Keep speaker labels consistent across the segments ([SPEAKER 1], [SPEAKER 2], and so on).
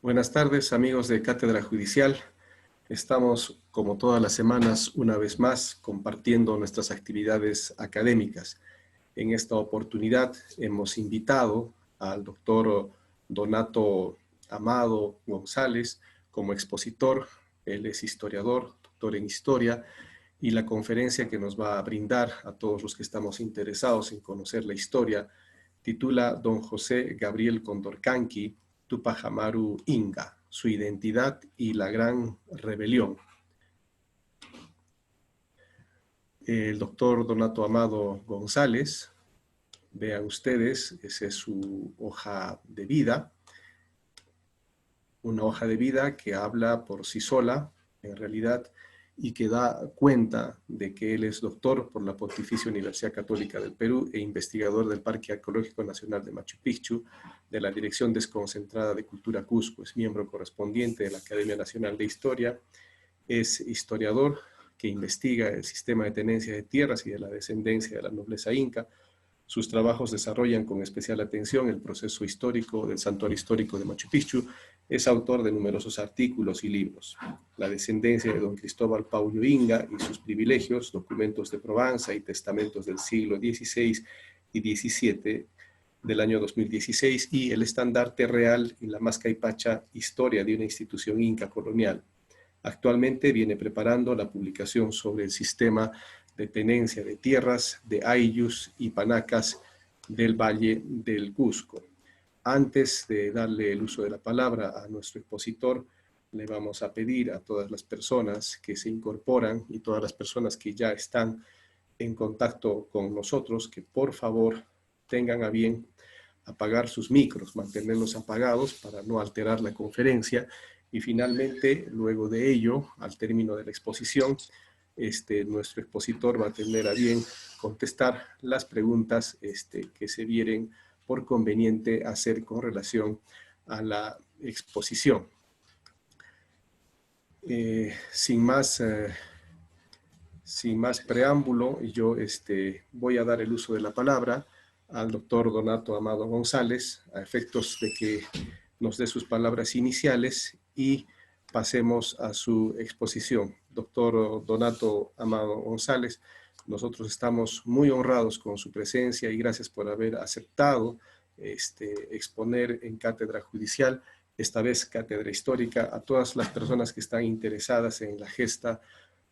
[SPEAKER 1] Buenas tardes, amigos de Cátedra Judicial. Estamos, como todas las semanas, una vez más, compartiendo nuestras actividades académicas. En esta oportunidad hemos invitado al doctor Donato Amado González como expositor. Él es historiador, doctor en historia, y la conferencia que nos va a brindar a todos los que estamos interesados en conocer la historia titula Don José Gabriel Condorcanqui, Tupac Amaru Inga, su identidad y la gran rebelión. El doctor Donato Amado González, vean ustedes, esa es su hoja de vida, una hoja de vida que habla por sí sola, en realidad, y que da cuenta de que él es doctor por la Pontificia Universidad Católica del Perú e investigador del Parque Arqueológico Nacional de Machu Picchu, de la Dirección Desconcentrada de Cultura Cusco, es miembro correspondiente de la Academia Nacional de Historia, es historiador que investiga el sistema de tenencia de tierras y de la descendencia de la nobleza inca. Sus trabajos desarrollan con especial atención el proceso histórico del Santuario Histórico de Machu Picchu. Es autor de numerosos artículos y libros. La descendencia de don Cristóbal Paulo Inga y sus privilegios, documentos de Provenza y testamentos del siglo XVI y XVII del año 2016 y el estandarte real y la Mascaypacha, historia de una institución inca colonial. Actualmente viene preparando la publicación sobre el sistema de tenencia de tierras de Ayllus y Panacas del Valle del Cusco. Antes de darle el uso de la palabra a nuestro expositor, le vamos a pedir a todas las personas que se incorporan y todas las personas que ya están en contacto con nosotros, que por favor tengan a bien apagar sus micros, mantenerlos apagados para no alterar la conferencia. Y finalmente, luego de ello, al término de la exposición, nuestro expositor va a tener a bien contestar las preguntas que se vieren por conveniente hacer con relación a la exposición. Sin más preámbulo, yo voy a dar el uso de la palabra al doctor Donato Amado González, a efectos de que nos dé sus palabras iniciales y pasemos a su exposición. Doctor Donato Amado González, nosotros estamos muy honrados con su presencia y gracias por haber aceptado exponer en Cátedra Judicial, esta vez Cátedra Histórica, a todas las personas que están interesadas en la gesta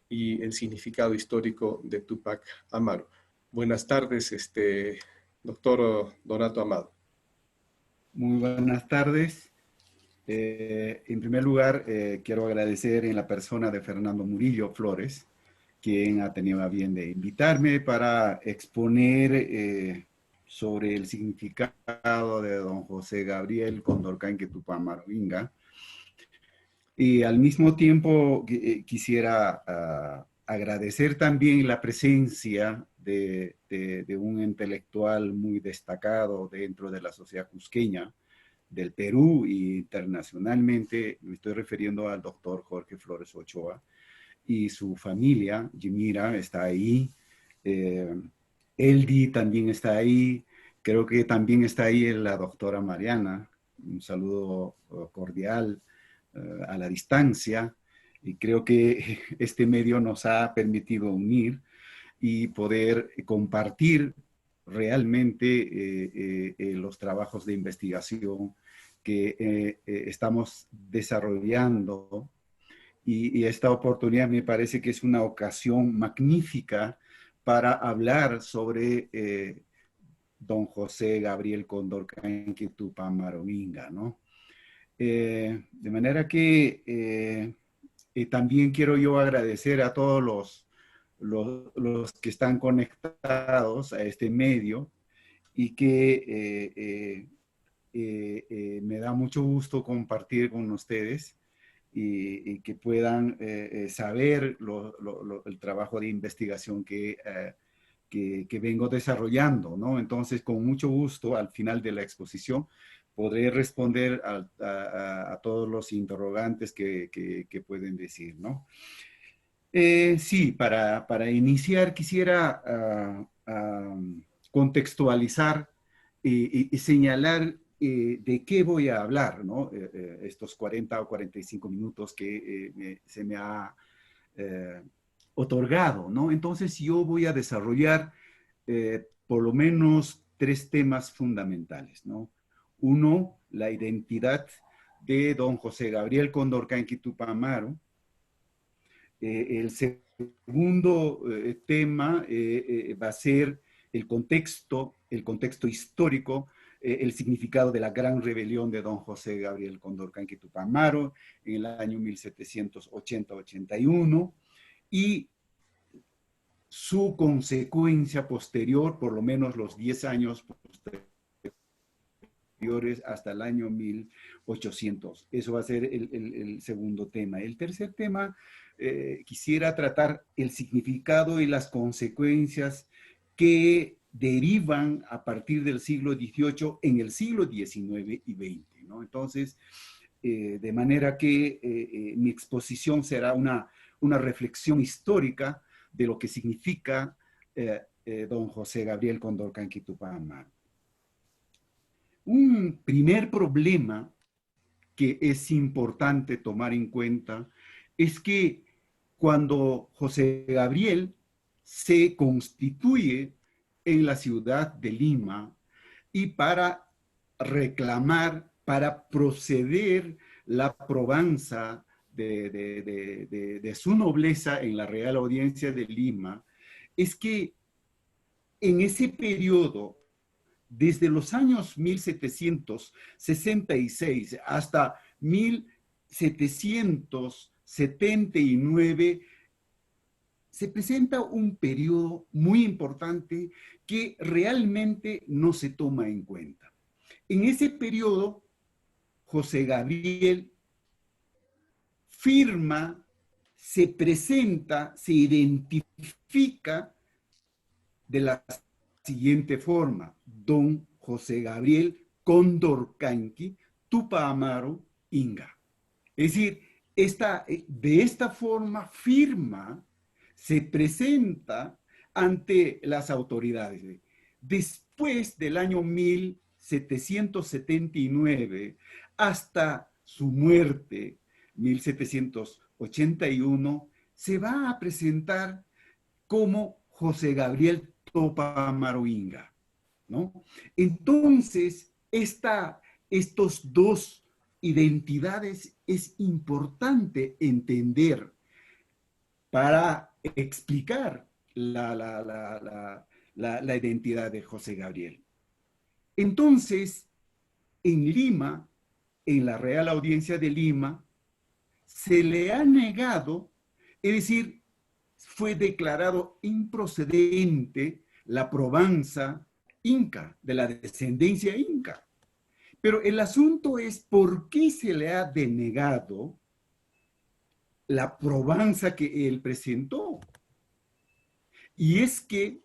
[SPEAKER 1] y el significado histórico de Tupac Amaru. Buenas tardes, doctor Donato Amado.
[SPEAKER 2] Muy buenas tardes. En primer lugar, quiero agradecer en la persona de Fernando Murillo Flores, quien ha tenido a bien de invitarme para exponer sobre el significado de don José Gabriel Condorcanqui Tupac Amaru Inga. Y al mismo tiempo quisiera agradecer también la presencia de un intelectual muy destacado dentro de la sociedad cusqueña, del Perú e internacionalmente. Me estoy refiriendo al doctor Jorge Flores Ochoa y su familia. Jimira está ahí, Eldi también está ahí, creo que también está ahí la doctora Mariana. Un saludo cordial a la distancia, y creo que este medio nos ha permitido unir y poder compartir realmente los trabajos de investigación que estamos desarrollando. Y esta oportunidad me parece que es una ocasión magnífica para hablar sobre don José Gabriel Condorcanqui Tupac Amaru Inga, ¿no? De manera que también quiero yo agradecer a todos los que están conectados a este medio y que me da mucho gusto compartir con ustedes y que puedan saber el trabajo de investigación que vengo desarrollando, ¿no? Entonces, con mucho gusto, al final de la exposición, podré responder a todos los interrogantes que pueden decir, ¿no? Sí, para iniciar quisiera contextualizar y señalar de qué voy a hablar, ¿no? Estos 40 o 45 minutos que se me ha otorgado, ¿no? Entonces yo voy a desarrollar por lo menos tres temas fundamentales, ¿no? Uno, la identidad de don José Gabriel Condorcanqui Tupac Amaru. El segundo tema va a ser el contexto histórico, el significado de la gran rebelión de don José Gabriel Condorcanqui Tupac Amaru en el año 1780-81 y su consecuencia posterior, por lo menos los 10 años posteriores hasta el año 1800. Eso va a ser el segundo tema. El tercer tema, quisiera tratar el significado y las consecuencias que derivan a partir del siglo XVIII en el siglo XIX y XX, ¿no? Entonces, de manera que mi exposición será una reflexión histórica de lo que significa don José Gabriel Condorcanqui Tupac Amaru. Un primer problema que es importante tomar en cuenta es que cuando José Gabriel se constituye en la ciudad de Lima y para reclamar, para proceder la probanza de su nobleza en la Real Audiencia de Lima, es que en ese periodo, desde los años 1766 hasta 1779, se presenta un periodo muy importante que realmente no se toma en cuenta. En ese periodo, José Gabriel firma, se presenta, se identifica de la siguiente forma: don José Gabriel Condorcanqui Tupac Amaru Inga. Es decir, de esta forma firma, se presenta ante las autoridades. Después del año 1779 hasta su muerte, 1781, se va a presentar como José Gabriel Tupac Amaru Inga, ¿no? Entonces, estos dos identidades es importante entender para explicar la identidad de José Gabriel. Entonces, en Lima, en la Real Audiencia de Lima, se le ha negado, es decir, fue declarado improcedente la probanza inca, de la descendencia inca. Pero el asunto es por qué se le ha denegado la probanza que él presentó. Y es que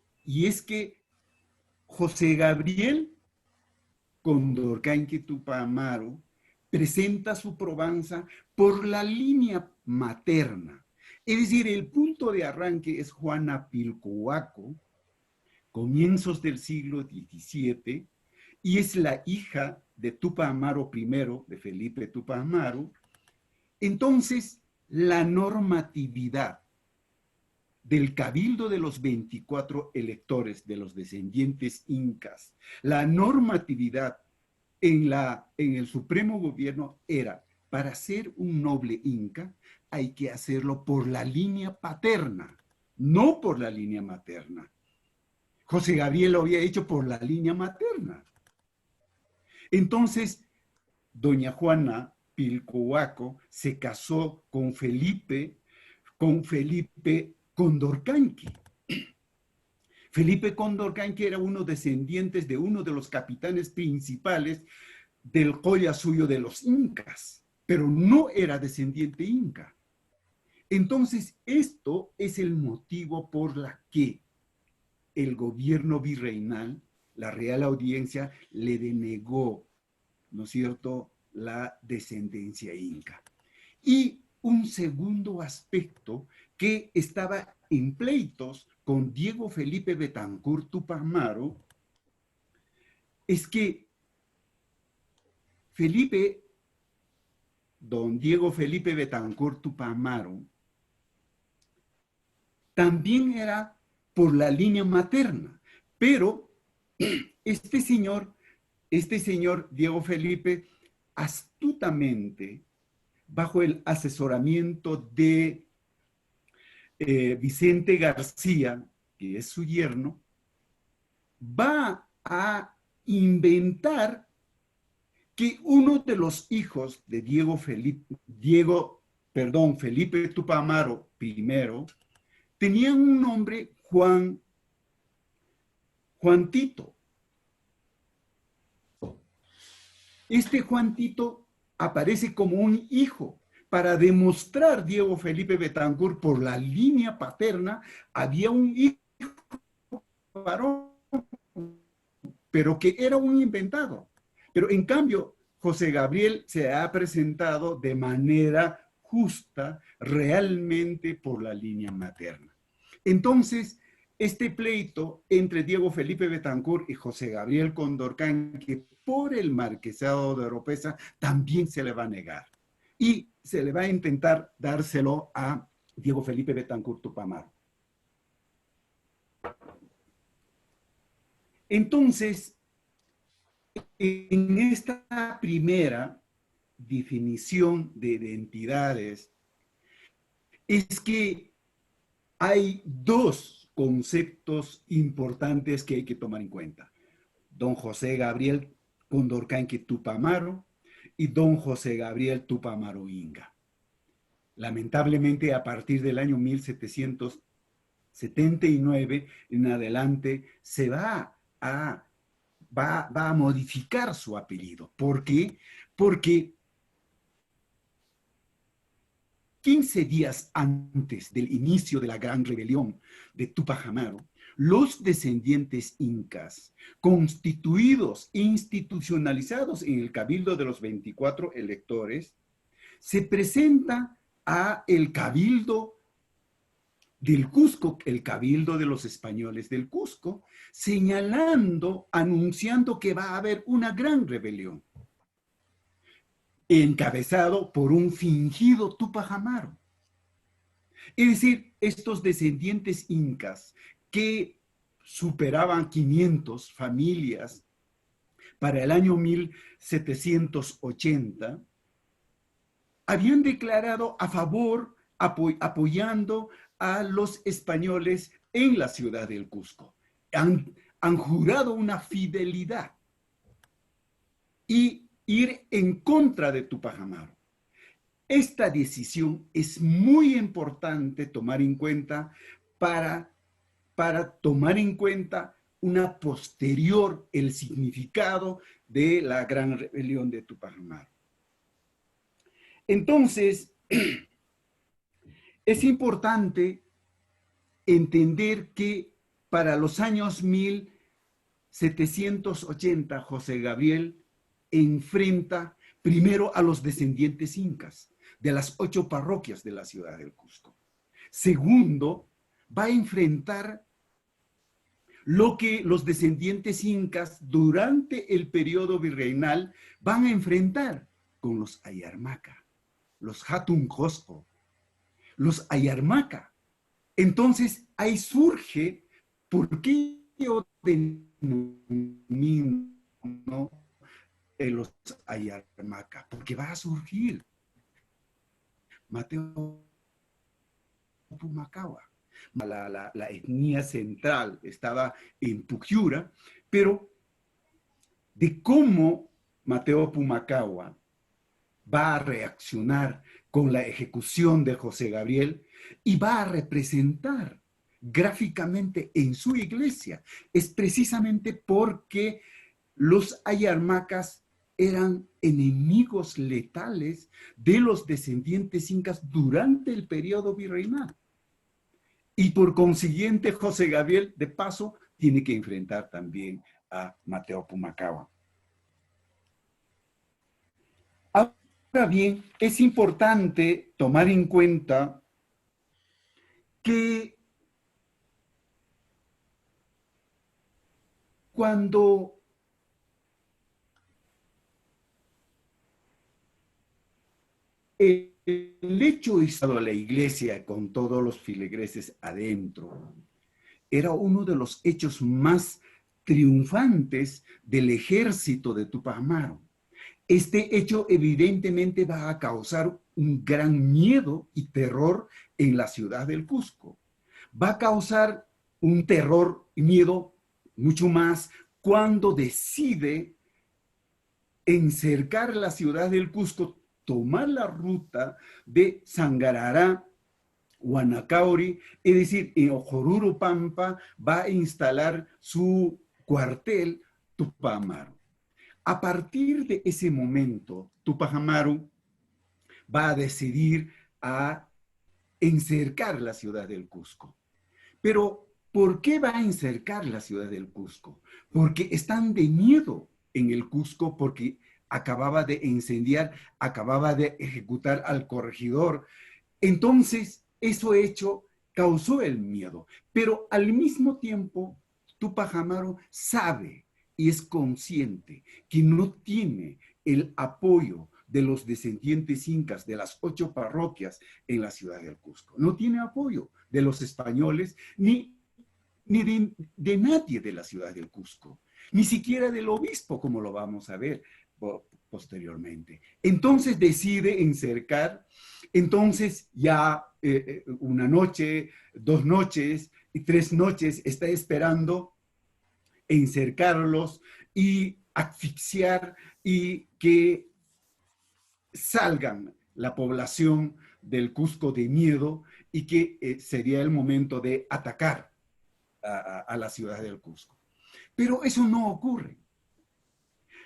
[SPEAKER 2] José Gabriel Condorcanqui Tupac Amaru presenta su probanza por la línea materna. Es decir, el punto de arranque es Juana Pilcohuaco, comienzos del siglo XVII, y es la hija de Tupac Amaru I, de Felipe Tupac Amaru. Entonces, la normatividad del cabildo de los 24 electores de los descendientes incas, la normatividad en el supremo gobierno era: para ser un noble inca hay que hacerlo por la línea paterna, no por la línea materna. José Gabriel lo había hecho por la línea materna. Entonces, doña Juana Pilcohuaco se casó con Felipe Condorcanqui. Felipe Condorcanqui era uno descendiente de uno de los capitanes principales del Collasuyo de los incas, pero no era descendiente inca. Entonces, esto es el motivo por la que el gobierno virreinal, la Real Audiencia, le denegó, ¿no es cierto?, la descendencia inca. Y un segundo aspecto que estaba en pleitos con Diego Felipe Betancourt Tupac Amaru es que Felipe, don Diego Felipe Betancur Tupamaro, también era por la línea materna, pero este señor Diego Felipe, astutamente, bajo el asesoramiento de Vicente García, que es su yerno, va a inventar que uno de los hijos de Felipe Tupamaro I, tenía un nombre Juan Tito. Este Juan Tito aparece como un hijo para demostrar Diego Felipe Betancur por la línea paterna había un hijo varón, pero que era un inventado. Pero en cambio, José Gabriel se ha presentado de manera justa realmente por la línea materna. Entonces, este pleito entre Diego Felipe Betancur y José Gabriel Condorcán, que por el marquesado de Oropesa también se le va a negar. Y se le va a intentar dárselo a Diego Felipe Betancur Tupamaro. Entonces, en esta primera definición de identidades, es que hay dos conceptos importantes que hay que tomar en cuenta. Don José Gabriel Condorcanqui Tupamaro y don José Gabriel Tupamaro Inga. Lamentablemente, a partir del año 1779 en adelante, se va a modificar su apellido. ¿Por qué? Porque 15 días antes del inicio de la gran rebelión de Tupac Amaru, los descendientes incas, constituidos, institucionalizados en el Cabildo de los 24 electores, se presentan a el Cabildo del Cusco, el Cabildo de los españoles del Cusco, señalando, anunciando que va a haber una gran rebelión, encabezado por un fingido Tupac Amaru. Es decir, estos descendientes incas que superaban 500 familias para el año 1780, habían declarado a favor, apoyando a los españoles en la ciudad del Cusco. Han jurado una fidelidad y ir en contra de Tupac Amaru. Esta decisión es muy importante tomar en cuenta para tomar en cuenta una posterior, el significado de la gran rebelión de Tupac Amaru. Entonces, es importante entender que para los años 1780, José Gabriel enfrenta primero a los descendientes incas de las 8 parroquias de la ciudad del Cusco. Segundo, va a enfrentar lo que los descendientes incas durante el periodo virreinal van a enfrentar con los Ayarmaca, los Hatun Cosco, los Ayarmaca. Entonces, ahí surge, ¿por qué yo denomino los Ayarmaca? Porque va a surgir Mateo Pumacahua. La etnia central estaba en Puquiura, pero de cómo Mateo Pumacahua va a reaccionar con la ejecución de José Gabriel y va a representar gráficamente en su iglesia, es precisamente porque los ayarmacas eran enemigos letales de los descendientes incas durante el periodo virreinal. Y por consiguiente, José Gabriel, de paso, tiene que enfrentar también a Mateo Pumacahua. Ahora bien, es importante tomar en cuenta que cuando el hecho de la iglesia con todos los filigreses adentro era uno de los hechos más triunfantes del ejército de Túpac Amaru. Este hecho evidentemente va a causar un gran miedo y terror en la ciudad del Cusco. Va a causar un terror y miedo mucho más cuando decide encercar la ciudad del Cusco, tomar la ruta de Sangarará, Huanacauri, es decir, en Ojoruro Pampa va a instalar su cuartel Túpac Amaru. A partir de ese momento, Túpac Amaru va a decidir a encercar la ciudad del Cusco. Pero, ¿por qué va a encercar la ciudad del Cusco? Porque están de miedo en el Cusco, porque acababa de incendiar, acababa de ejecutar al corregidor. Entonces, eso hecho causó el miedo. Pero al mismo tiempo, Túpac Amaru sabe y es consciente que no tiene el apoyo de los descendientes incas de las 8 parroquias en la ciudad del Cusco. No tiene apoyo de los españoles ni de nadie de la ciudad del Cusco, ni siquiera del obispo, como lo vamos a ver posteriormente. Entonces decide encercar, entonces ya una noche, 2 noches y 3 noches está esperando encercarlos y asfixiar y que salgan la población del Cusco de miedo y que sería el momento de atacar a la ciudad del Cusco. Pero eso no ocurre.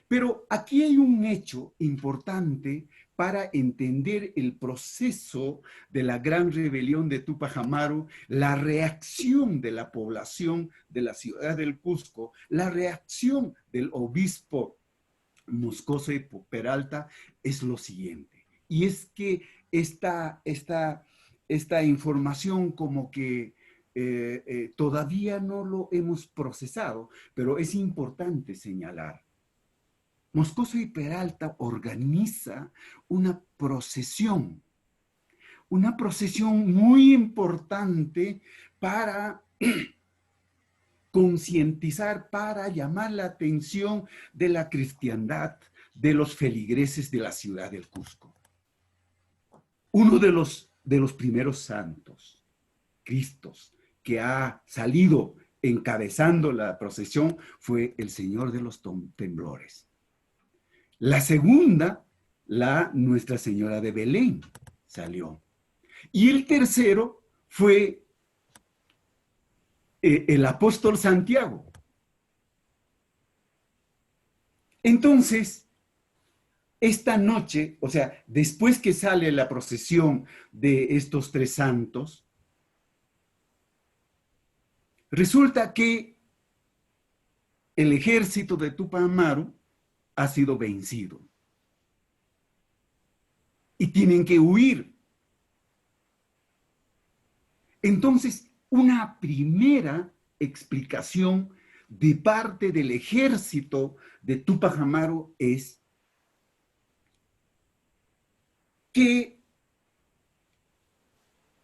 [SPEAKER 2] Pero aquí hay un hecho importante para entender el proceso de la gran rebelión de Túpac Amaru, la reacción de la población de la ciudad del Cusco, la reacción del obispo Moscoso y Peralta es lo siguiente. Y es que esta información como que todavía no lo hemos procesado, pero es importante señalar. Moscoso y Peralta organiza una procesión muy importante para concientizar, para llamar la atención de la cristiandad, de los feligreses de la ciudad del Cusco. Uno de los primeros santos, Cristos, que ha salido encabezando la procesión fue el Señor de los Temblores. La segunda, Nuestra Señora de Belén, salió. Y el tercero fue el apóstol Santiago. Entonces, esta noche, o sea, después que sale la procesión de estos 3 santos, resulta que el ejército de Túpac Amaru ha sido vencido. Y tienen que huir. Entonces, una primera explicación de parte del ejército de Túpac Amaru es que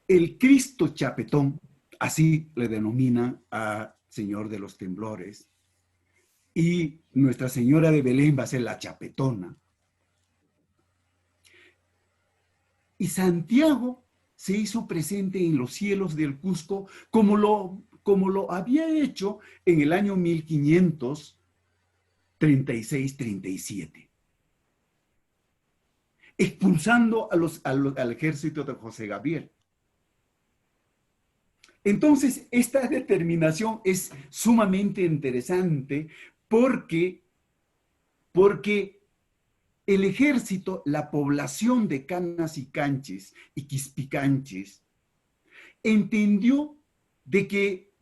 [SPEAKER 2] el Cristo Chapetón, así le denomina a Señor de los Temblores, y Nuestra Señora de Belén va a ser la Chapetona. Y Santiago se hizo presente en los cielos del Cusco como lo había hecho en el año 1536-37, expulsando al ejército de José Gabriel. Entonces, esta determinación es sumamente interesante porque el ejército, la población de Canas y Canches y Quispicanches, entendió de que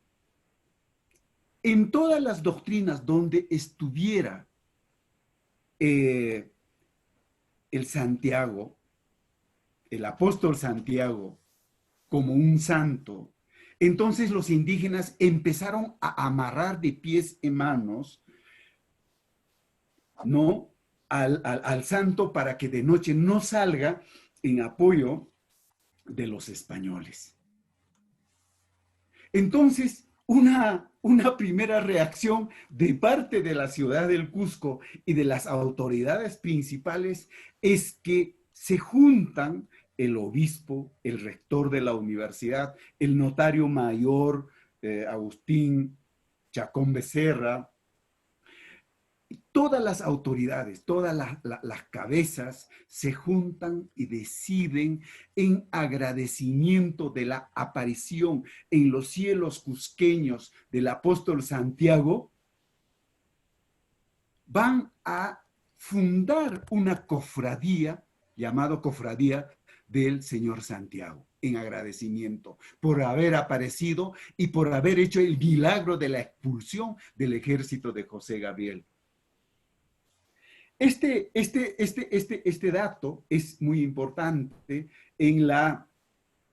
[SPEAKER 2] en todas las doctrinas donde estuviera el Santiago, el apóstol Santiago, como un santo, entonces los indígenas empezaron a amarrar de pies y manos, ¿no?, al santo para que de noche no salga en apoyo de los españoles. Entonces, una primera reacción de parte de la ciudad del Cusco y de las autoridades principales es que se juntan el obispo, el rector de la universidad, el notario mayor Agustín Chacón Becerra, todas las autoridades, todas las cabezas se juntan y deciden en agradecimiento de la aparición en los cielos cusqueños del apóstol Santiago, van a fundar una cofradía llamada Cofradía del Señor Santiago, en agradecimiento por haber aparecido y por haber hecho el milagro de la expulsión del ejército de José Gabriel. Este dato es muy importante en la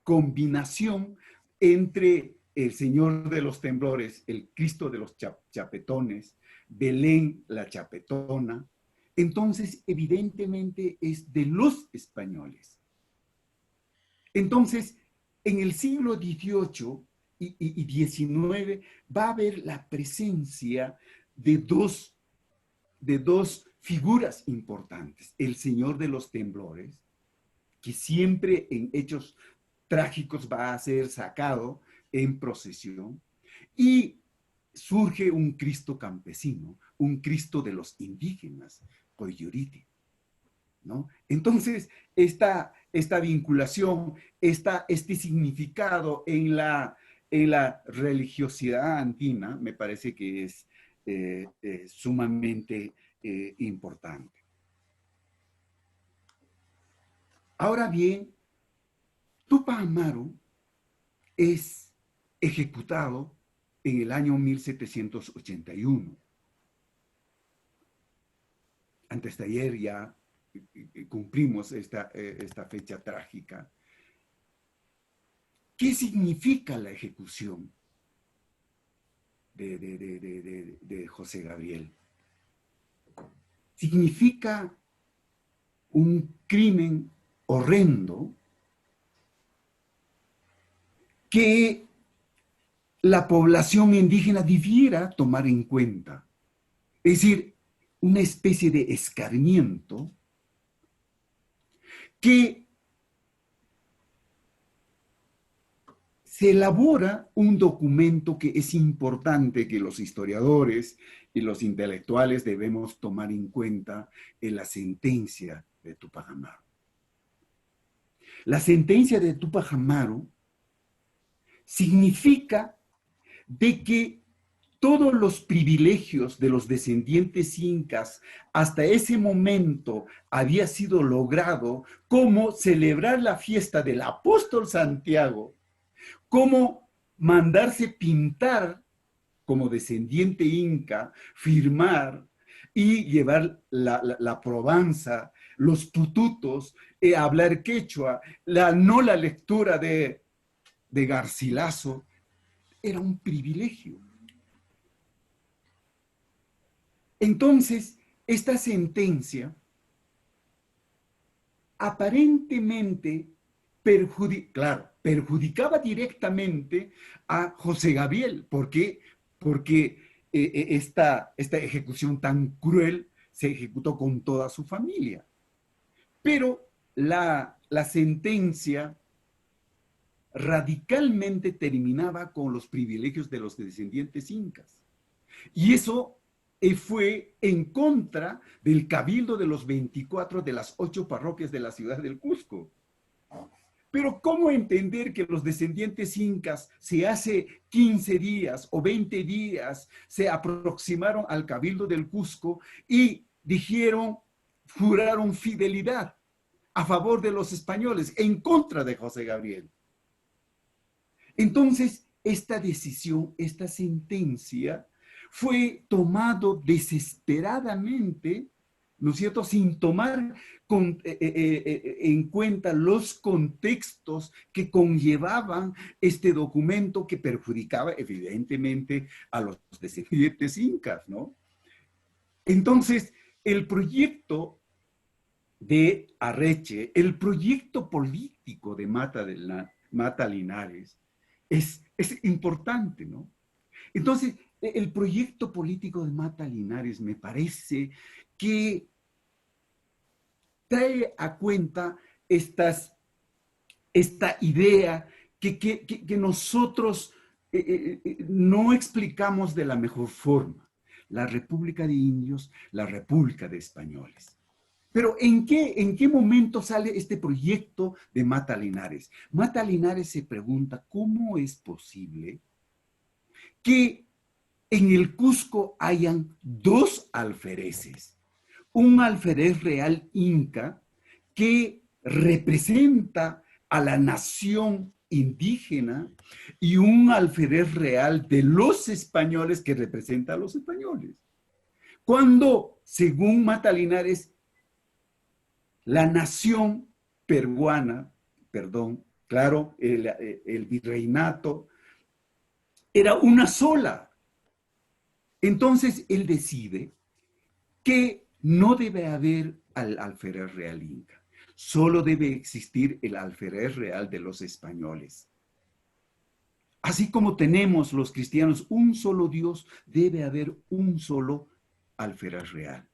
[SPEAKER 2] combinación entre el Señor de los Temblores, el Cristo de los Chapetones, Belén la Chapetona. Entonces, evidentemente es de los españoles. Entonces, en el siglo XVIII y XIX va a haber la presencia de dos figuras importantes. El Señor de los Temblores, que siempre en hechos trágicos va a ser sacado en procesión, y surge un Cristo campesino, un Cristo de los indígenas, Coyuriti, ¿no? Entonces, esta vinculación, este significado en la religiosidad andina, me parece que es sumamente importante. Ahora bien, Túpac Amaru es ejecutado en el año 1781. Antes de ayer ya cumplimos esta fecha trágica. ¿Qué significa la ejecución de José Gabriel? Significa un crimen horrendo que la población indígena debiera tomar en cuenta. Es decir, una especie de escarmiento que se elabora un documento que es importante que los historiadores y los intelectuales debemos tomar en cuenta en la sentencia de Túpac Amaru. La sentencia de Túpac Amaru significa de que todos los privilegios de los descendientes incas hasta ese momento había sido logrado, como celebrar la fiesta del apóstol Santiago, como mandarse pintar como descendiente inca, firmar y llevar la probanza, los tututos, hablar quechua, la lectura de Garcilaso, era un privilegio. Entonces, esta sentencia aparentemente perjudicaba directamente a José Gabriel. ¿Por qué? Porque esta ejecución tan cruel se ejecutó con toda su familia. Pero la sentencia radicalmente terminaba con los privilegios de los descendientes incas. Y eso fue en contra del cabildo de los 24 de las 8 parroquias de la ciudad del Cusco. Pero ¿cómo entender que los descendientes incas se hace 15 días o 20 días se aproximaron al cabildo del Cusco y juraron fidelidad a favor de los españoles, en contra de José Gabriel? Entonces, esta decisión, esta sentencia, fue tomado desesperadamente, ¿no es cierto?, sin tomar en cuenta los contextos que conllevaban este documento que perjudicaba evidentemente a los descendientes incas, ¿no? Entonces, el proyecto de Arreche, el proyecto político de Mata Linares es importante, ¿no? Entonces, el proyecto político de Mata Linares me parece que trae a cuenta esta idea que nosotros no explicamos de la mejor forma. La República de Indios, la República de Españoles. Pero ¿en qué momento sale este proyecto de Mata Linares? Mata Linares se pregunta cómo es posible que en el Cusco hayan dos alfereces. Un alférez real inca que representa a la nación indígena y un alférez real de los españoles que representa a los españoles. Cuando, según Mata Linares, la nación peruana, perdón, claro, el virreinato, era una sola. Entonces él decide que no debe haber al alférez real inca, solo debe existir el alférez real de los españoles. Así como tenemos los cristianos un solo Dios, debe haber un solo alférez real.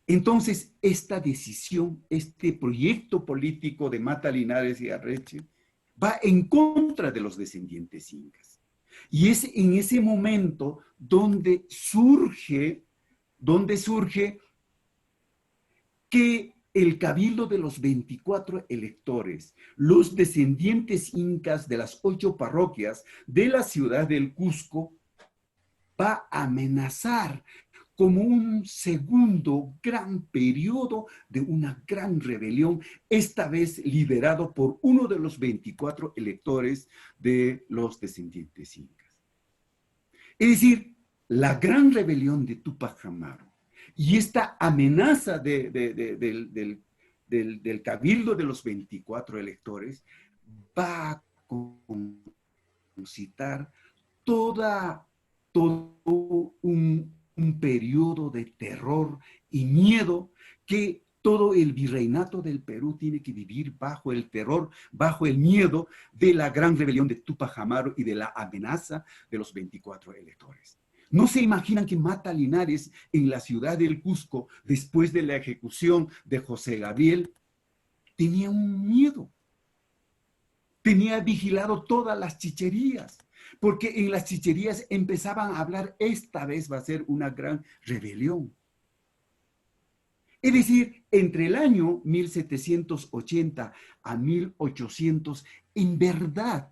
[SPEAKER 2] Entonces, esta decisión, este proyecto político de Mata Linares y Arreche, va en contra de los descendientes incas. Y es en ese momento donde surge que el cabildo de los 24 electores, los descendientes incas de las 8 parroquias de la ciudad del Cusco, va a amenazar como un segundo gran periodo de una gran rebelión, esta vez liderado por uno de los 24 electores de los descendientes incas. Es decir, la gran rebelión de Túpac Amaru y esta amenaza del cabildo de los 24 electores va a concitar todo un periodo de terror y miedo que todo el virreinato del Perú tiene que vivir bajo el terror, bajo el miedo de la gran rebelión de Túpac Amaru y de la amenaza de los 24 electores. No se imaginan que Mata Linares en la ciudad del Cusco, después de la ejecución de José Gabriel, tenía un miedo. Tenía vigilado todas las chicherías, porque en las chicherías empezaban a hablar, esta vez va a ser una gran rebelión. Es decir, entre el año 1780 a 1800, en verdad,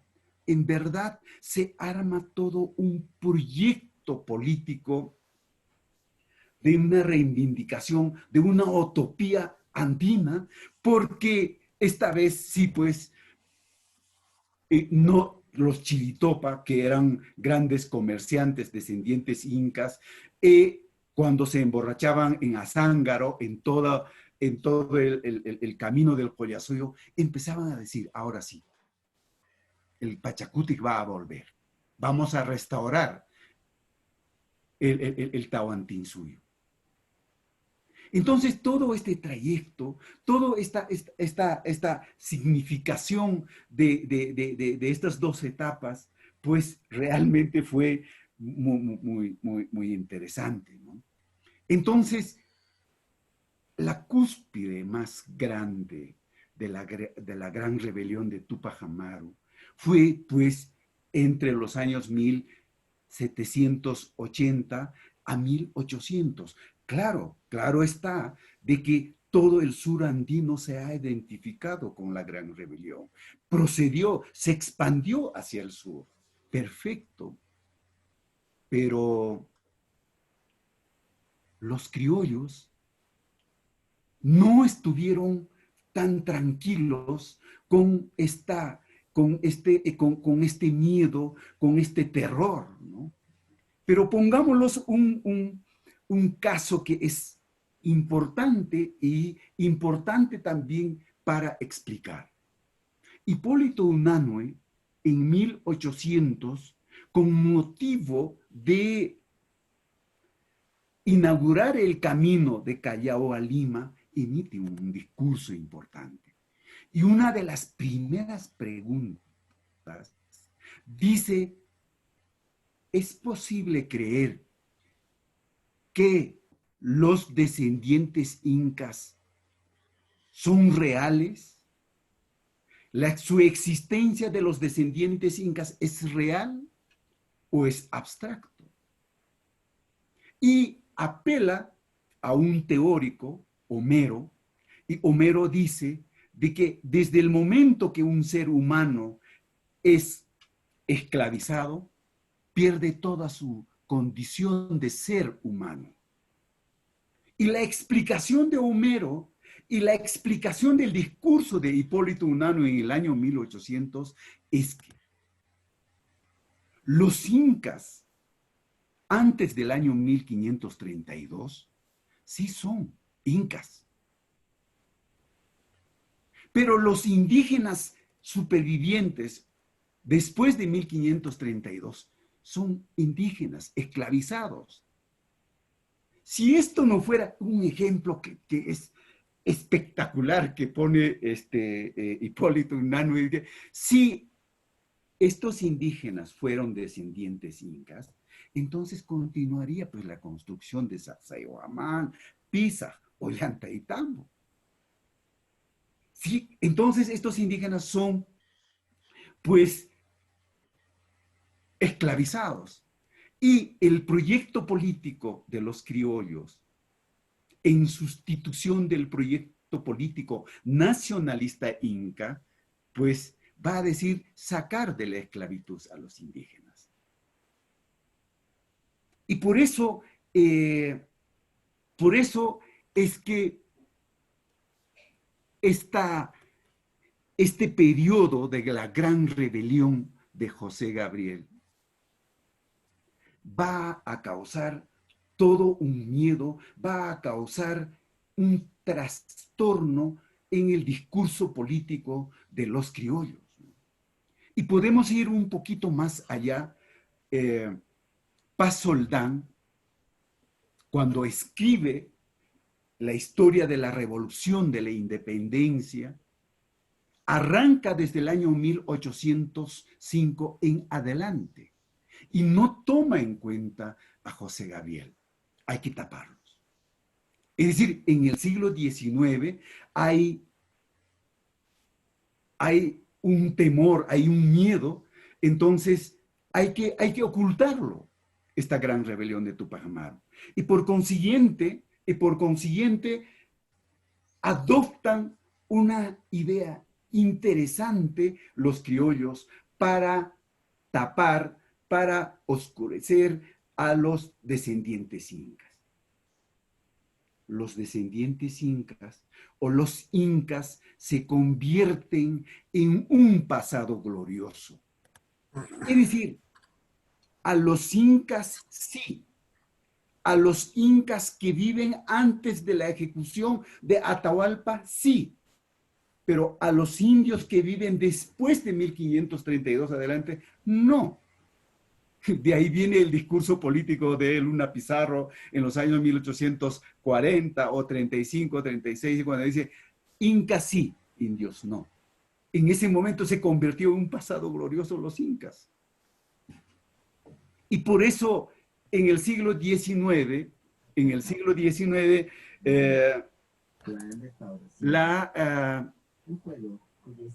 [SPEAKER 2] se arma todo un proyecto político de una reivindicación, de una utopía andina, porque esta vez sí, pues, no los Chiritopa, que eran grandes comerciantes descendientes incas, cuando se emborrachaban en Azángaro, en todo el camino del Collasuyo, empezaban a decir, ahora sí, el Pachacutic va a volver, vamos a restaurar el Tahuantinsuyo. Entonces, todo este trayecto, toda esta significación de estas dos etapas, pues realmente fue muy interesante, ¿no? Entonces, la cúspide más grande de la gran rebelión de Túpac Amaru fue, pues, entre los años 1780 a 1800. Claro está de que todo el sur andino se ha identificado con la gran rebelión. Procedió, se expandió hacia el sur. Perfecto. Pero los criollos no estuvieron tan tranquilos con este miedo, con este terror, ¿no? Pero pongámoslos un caso que es importante y importante también para explicar. Hipólito Unanue, en 1800, con motivo de inaugurar el camino de Callao a Lima, emite un discurso importante. Y una de las primeras preguntas dice, ¿es posible creer que los descendientes incas son reales? ¿Su existencia de los descendientes incas es real o es abstracto? Y apela a un teórico, Homero, y Homero dice de que desde el momento que un ser humano es esclavizado, pierde toda su condición de ser humano. Y la explicación de Homero y la explicación del discurso de Hipólito Unanue en el año 1800 es que los incas, antes del año 1532, sí son incas. Pero los indígenas supervivientes después de 1532 son indígenas esclavizados. Si esto no fuera un ejemplo que es espectacular que pone Hipólito Unanue, si estos indígenas fueron descendientes incas, entonces continuaría pues la construcción de Sacsayhuamán, Pisa, Ollantaytambo. Sí, entonces estos indígenas son pues esclavizados. Y el proyecto político de los criollos, en sustitución del proyecto político nacionalista inca, pues va a decir sacar de la esclavitud a los indígenas. Y por eso es que este periodo de la gran rebelión de José Gabriel va a causar todo un miedo, va a causar un trastorno en el discurso político de los criollos. Y podemos ir un poquito más allá. Paz Soldán, cuando escribe la historia de la revolución de la independencia, arranca desde el año 1805 en adelante y no toma en cuenta a José Gabriel. Hay que taparlos. Es decir, en el siglo XIX hay un temor, hay un miedo, entonces hay que ocultarlo, esta gran rebelión de Túpac Amaru. Y por consiguiente, adoptan una idea interesante los criollos para tapar, para oscurecer a los descendientes incas. Los descendientes incas o los incas se convierten en un pasado glorioso. Es decir, a los incas sí, a los incas que viven antes de la ejecución de Atahualpa sí, pero a los indios que viven después de 1532 adelante, no. De ahí viene el discurso político de Luna Pizarro en los años 1840 o 35, 36, cuando dice, incas sí, indios no. En ese momento se convirtió en un pasado glorioso los incas. Y por eso en el siglo XIX,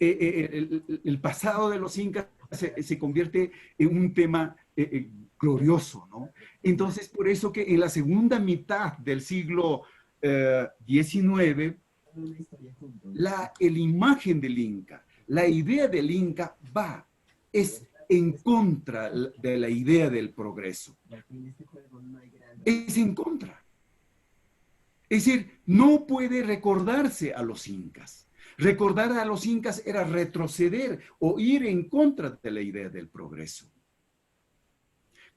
[SPEAKER 2] el pasado de los incas se convierte en un tema glorioso, ¿no? Entonces, por eso que en la segunda mitad del siglo XIX, la imagen del Inca, la idea del Inca es en contra de la idea del progreso. Es en contra. Es decir, no puede recordarse a los incas. Recordar a los incas era retroceder o ir en contra de la idea del progreso.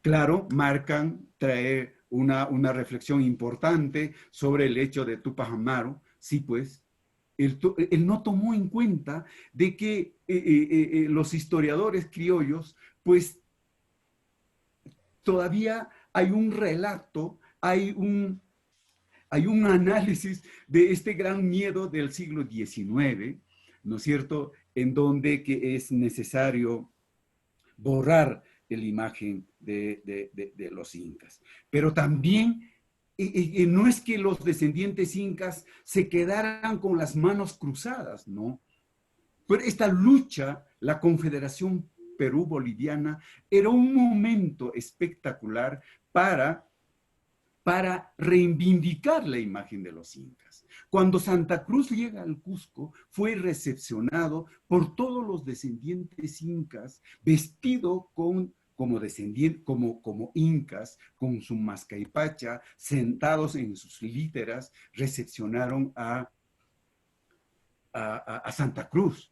[SPEAKER 2] Claro, Marcan trae una reflexión importante sobre el hecho de Túpac Amaru. Sí, pues, él no tomó en cuenta de que los historiadores criollos, pues, todavía hay un relato, hay hay un análisis de este gran miedo del siglo XIX, ¿no es cierto?, en donde que es necesario borrar la imagen de los incas. Pero también no es que los descendientes incas se quedaran con las manos cruzadas, ¿no? Pero esta lucha, la Confederación Perú-Boliviana, era un momento espectacular para reivindicar la imagen de los incas. Cuando Santa Cruz llega al Cusco, fue recepcionado por todos los descendientes incas, vestido como incas, con su mascaipacha, sentados en sus líteras, recepcionaron a Santa Cruz,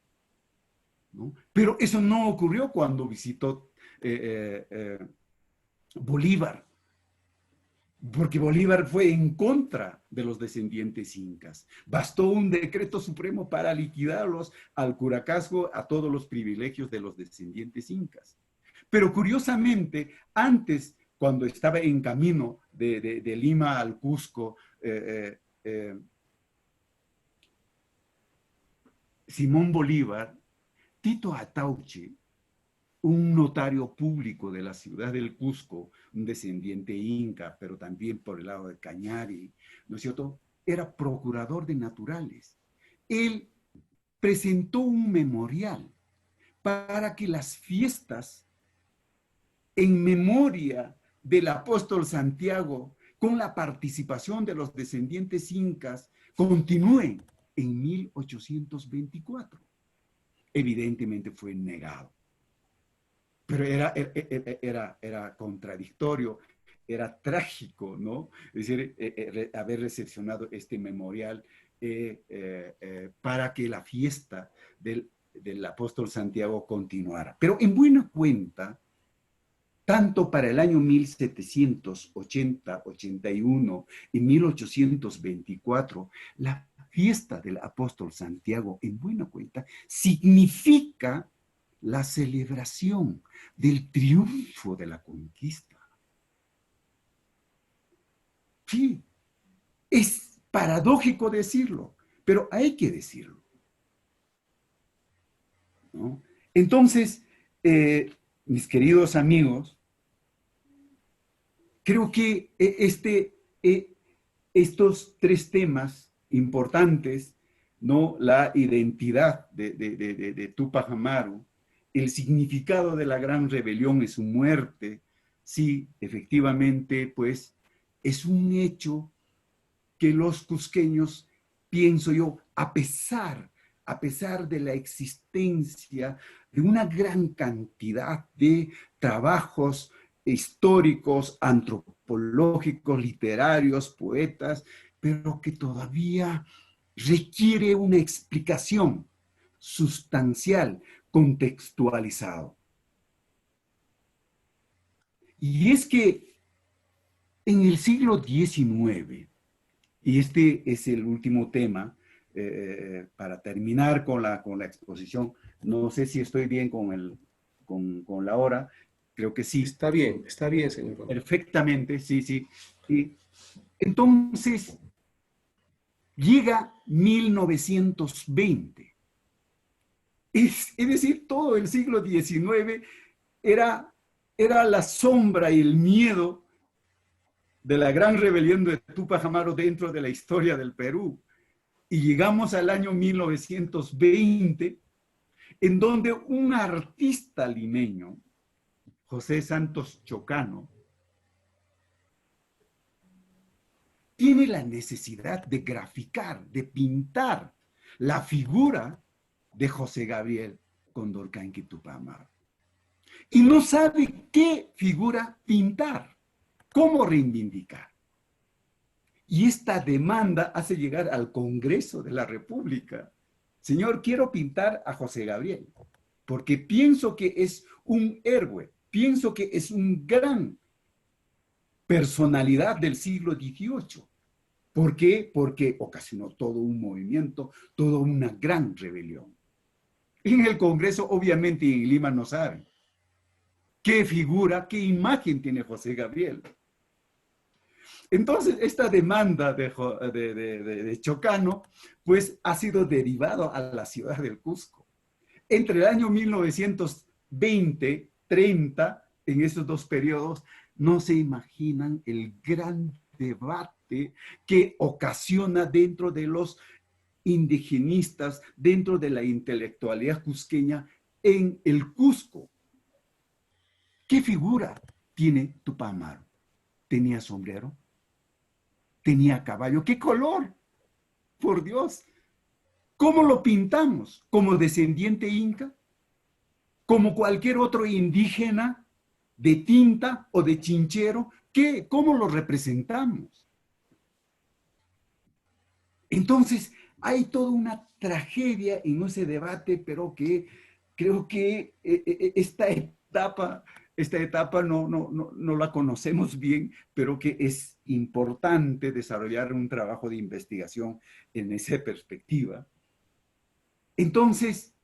[SPEAKER 2] ¿no? Pero eso no ocurrió cuando visitó Bolívar, porque Bolívar fue en contra de los descendientes incas. Bastó un decreto supremo para liquidarlos al Curacasgo, a todos los privilegios de los descendientes incas. Pero curiosamente, antes, cuando estaba en camino de Lima al Cusco, Simón Bolívar, Tito Atauche, un notario público de la ciudad del Cusco, un descendiente inca, pero también por el lado de Cañari, ¿no es cierto?, era procurador de naturales. Él presentó un memorial para que las fiestas en memoria del apóstol Santiago, con la participación de los descendientes incas, continúen en 1824. Evidentemente fue negado. Pero era contradictorio, era trágico, ¿no? Es decir, haber recepcionado este memorial para que la fiesta del apóstol Santiago continuara. Pero en buena cuenta, tanto para el año 1780, 81 y 1824, la fiesta del apóstol Santiago, en buena cuenta, significa la celebración del triunfo de la conquista. Sí, es paradójico decirlo, pero hay que decirlo, ¿no? Entonces, mis queridos amigos, creo que estos tres temas importantes, ¿no? La identidad de Túpac Amaru, el significado de la gran rebelión es su muerte, sí, efectivamente, pues, es un hecho que los cusqueños, pienso yo, a pesar de la existencia de una gran cantidad de trabajos históricos, antropológicos, literarios, poetas, pero que todavía requiere una explicación sustancial, contextualizado. Y es que en el siglo XIX, y este es el último tema, para terminar con la exposición, no sé si estoy bien con la hora, creo que sí.
[SPEAKER 1] Está bien, señor.
[SPEAKER 2] Perfectamente, sí, sí. Y entonces, llega 1920. Es decir, todo el siglo XIX era la sombra y el miedo de la gran rebelión de Túpac Amaru dentro de la historia del Perú. Y llegamos al año 1920, en donde un artista limeño, José Santos Chocano, tiene la necesidad de graficar, de pintar la figura de José Gabriel Condorcanqui Túpac Amaru. Y no sabe qué figura pintar, cómo reivindicar. Y esta demanda hace llegar al Congreso de la República. Señor, quiero pintar a José Gabriel, porque pienso que es un héroe, pienso que es un gran personalidad del siglo XVIII. ¿Por qué? Porque ocasionó todo un movimiento, toda una gran rebelión. En el Congreso, obviamente, en Lima no saben qué figura, qué imagen tiene José Gabriel. Entonces, esta demanda de Chocano, pues ha sido derivado a la ciudad del Cusco. Entre el año 1920, 30, en esos dos periodos, no se imaginan el gran debate que ocasiona dentro de los indigenistas, dentro de la intelectualidad cusqueña en el Cusco. ¿Qué figura tiene Tupac Amaru? ¿Tenía sombrero? ¿Tenía caballo? ¿Qué color? Por Dios. ¿Cómo lo pintamos? ¿Como descendiente inca? ¿Como cualquier otro indígena de tinta o de chinchero? ¿Qué? ¿Cómo lo representamos? Entonces, hay toda una tragedia en ese debate, pero que creo que esta etapa no la conocemos bien, pero que es importante desarrollar un trabajo de investigación en esa perspectiva. Entonces,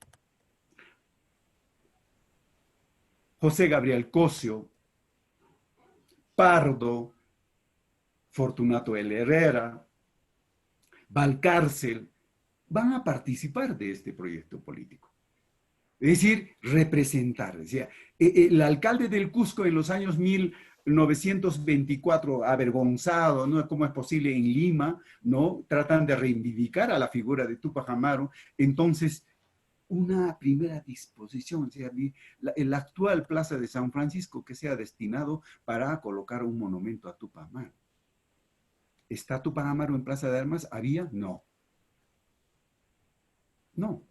[SPEAKER 2] José Gabriel Cosio, Pardo, Fortunato L. Herrera, Valcárcel, van a participar de este proyecto político. Es decir, representar. Decía, el alcalde del Cusco en los años 1924, avergonzado, ¿no? ¿Cómo es posible en Lima? ¿No? Tratan de reivindicar a la figura de Tupac Amaru. Entonces, una primera disposición, o sea, la actual Plaza de San Francisco que sea destinado para colocar un monumento a Tupac Amaru. ¿Está Tupac Amaru en Plaza de Armas? ¿Había? No. No.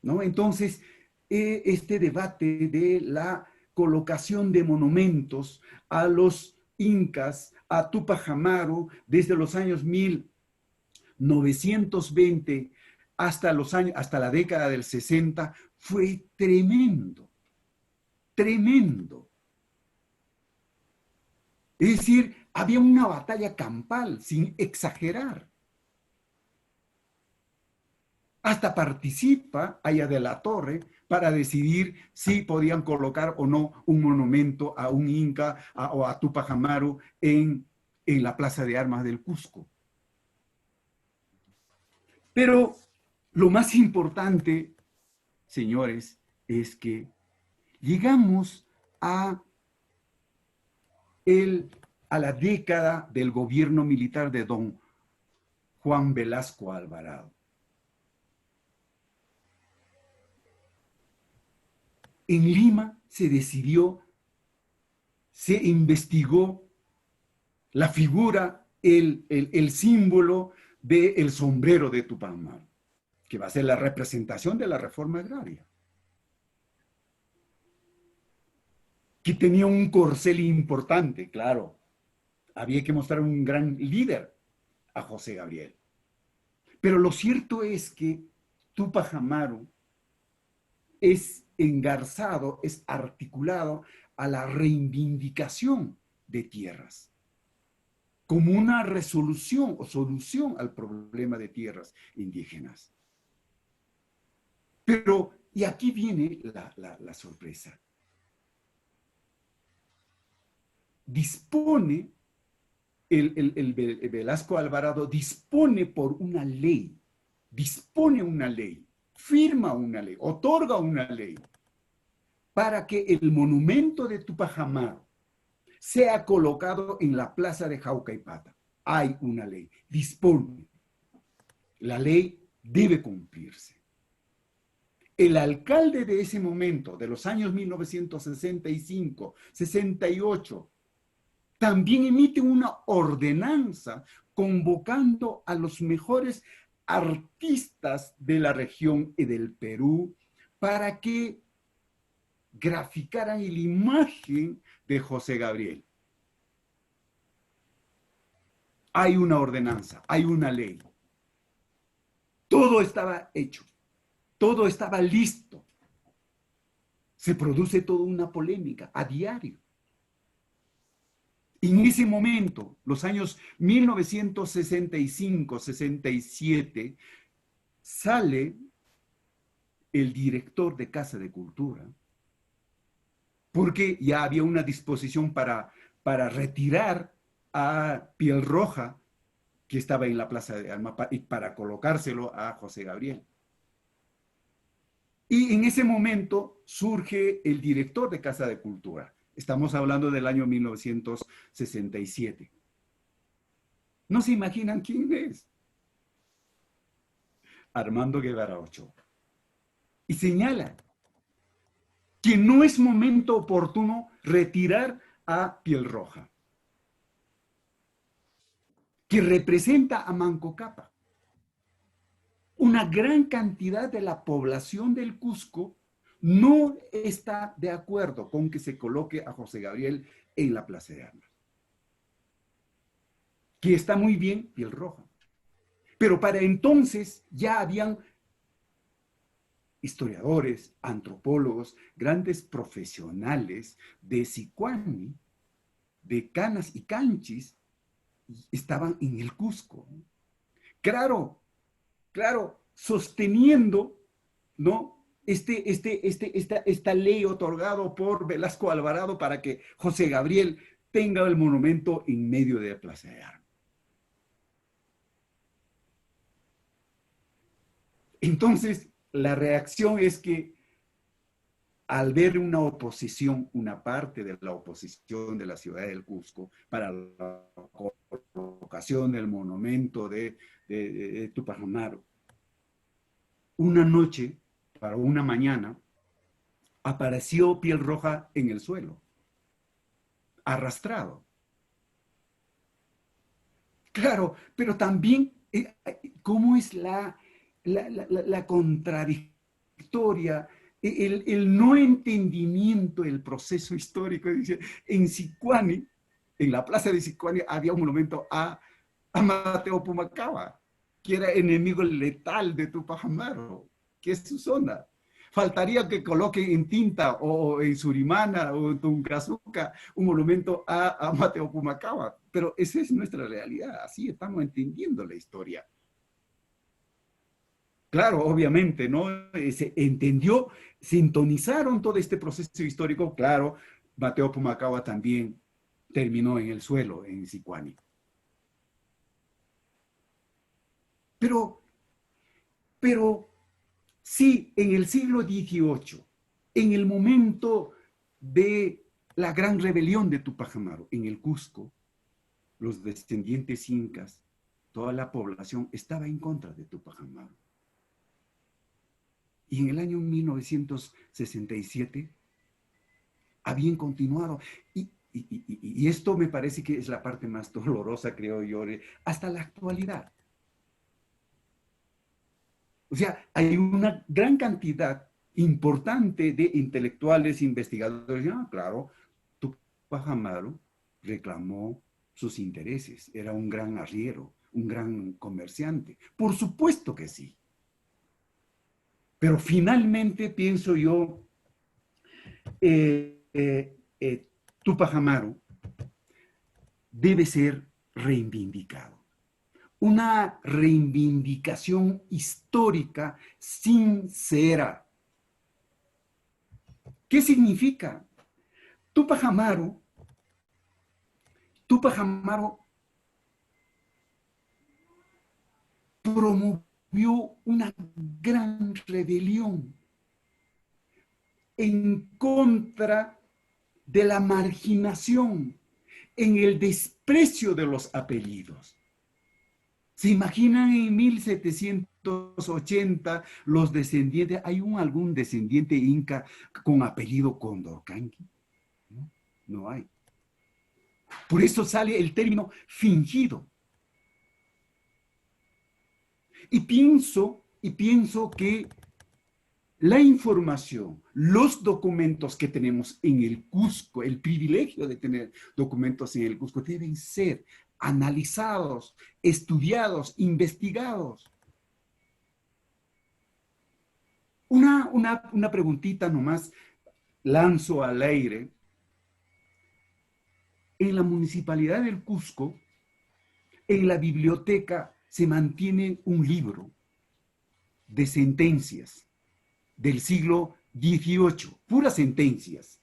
[SPEAKER 2] ¿No? Entonces, este debate de la colocación de monumentos a los incas, a Tupac Amaru, desde los años 1920 hasta la década del 60, fue tremendo, tremendo. Es decir, había una batalla campal, sin exagerar. Hasta participa Aya de la Torre para decidir si podían colocar o no un monumento a un inca o a Tupac Amaru en la Plaza de Armas del Cusco. Pero lo más importante, señores, es que llegamos a la década del gobierno militar de don Juan Velasco Alvarado. En Lima se decidió, se investigó la figura, el símbolo del sombrero de Tupac Amaru, que va a ser la representación de la reforma agraria, que tenía un corcel importante, claro. Había que mostrar un gran líder a José Gabriel. Pero lo cierto es que Tupac Amaru es engarzado, es articulado a la reivindicación de tierras, como una resolución o solución al problema de tierras indígenas. Pero, y aquí viene la sorpresa, dispone, el Velasco Alvarado dispone por una ley, firma una ley, otorga una ley para que el monumento de Tupac Amaru sea colocado en la plaza de Jaucaipata. Hay una ley, dispone. La ley debe cumplirse. El alcalde de ese momento, de los años 1965, 68, también emite una ordenanza convocando a los mejores artistas de la región y del Perú para que graficaran la imagen de José Gabriel. Hay una ordenanza, hay una ley. Todo estaba hecho, todo estaba listo. Se produce toda una polémica a diario. En ese momento, los años 1965-67, sale el director de Casa de Cultura, porque ya había una disposición para retirar a Piel Roja, que estaba en la Plaza de Armas, y para colocárselo a José Gabriel. Y en ese momento surge el director de Casa de Cultura. Estamos hablando del año 1967. ¿No se imaginan quién es? Armando Guevara Ochoa. Y señala que no es momento oportuno retirar a Piel Roja, que representa a Manco Cápac. Una gran cantidad de la población del Cusco no está de acuerdo con que se coloque a José Gabriel en la Plaza de Armas. Que está muy bien, Piel Roja. Pero para entonces ya habían historiadores, antropólogos, grandes profesionales de Sicuani, de Canas y Canchis, estaban en el Cusco. Claro, sosteniendo, ¿no? Esta ley otorgada por Velasco Alvarado para que José Gabriel tenga el monumento en medio de la Plaza de Armas. Entonces, la reacción es que al ver una oposición, una parte de la oposición de la ciudad del Cusco para la colocación del monumento de Tupac Amaru, una noche, para una mañana, apareció Piel Roja en el suelo, arrastrado. Claro, pero también, ¿cómo es la contradictoria, el no entendimiento del proceso histórico? Dice, en Sicuani, en la plaza de Sicuani, había un monumento a Mateo Pumacaba, que era enemigo letal de Tupac Amaru, que es su zona. Faltaría que coloquen en Tinta o en Surimana o en Tuncazuca un monumento a Mateo Pumacaba, pero esa es nuestra realidad, así estamos entendiendo la historia. Claro, obviamente, ¿no? Se entendió, sintonizaron todo este proceso histórico. Claro, Mateo Pumacaba también terminó en el suelo, en Sicuani. Pero sí, en el siglo XVIII, en el momento de la gran rebelión de Tupac Amaru en el Cusco, los descendientes incas, toda la población estaba en contra de Tupac Amaru. Y en el año 1967 habían continuado. Y esto me parece que es la parte más dolorosa, creo yo, hasta la actualidad. O sea, hay una gran cantidad importante de intelectuales, investigadores. Claro, Tupac Amaru reclamó sus intereses, era un gran arriero, un gran comerciante. Por supuesto que sí. Pero finalmente pienso yo, Tupac Amaru debe ser reivindicado. Una reivindicación histórica sincera. ¿Qué significa? Tupac Amaru promovió una gran rebelión en contra de la marginación, en el desprecio de los apellidos. ¿Se imaginan en 1780 los descendientes? ¿Hay algún descendiente inca con apellido Condorcanqui? No, no hay. Por eso sale el término fingido. Y pienso que la información, los documentos que tenemos en el Cusco, el privilegio de tener documentos en el Cusco, deben ser analizados, estudiados, investigados. Una preguntita nomás lanzo al aire. En la Municipalidad del Cusco, en la biblioteca se mantiene un libro de sentencias del siglo XVIII, puras sentencias.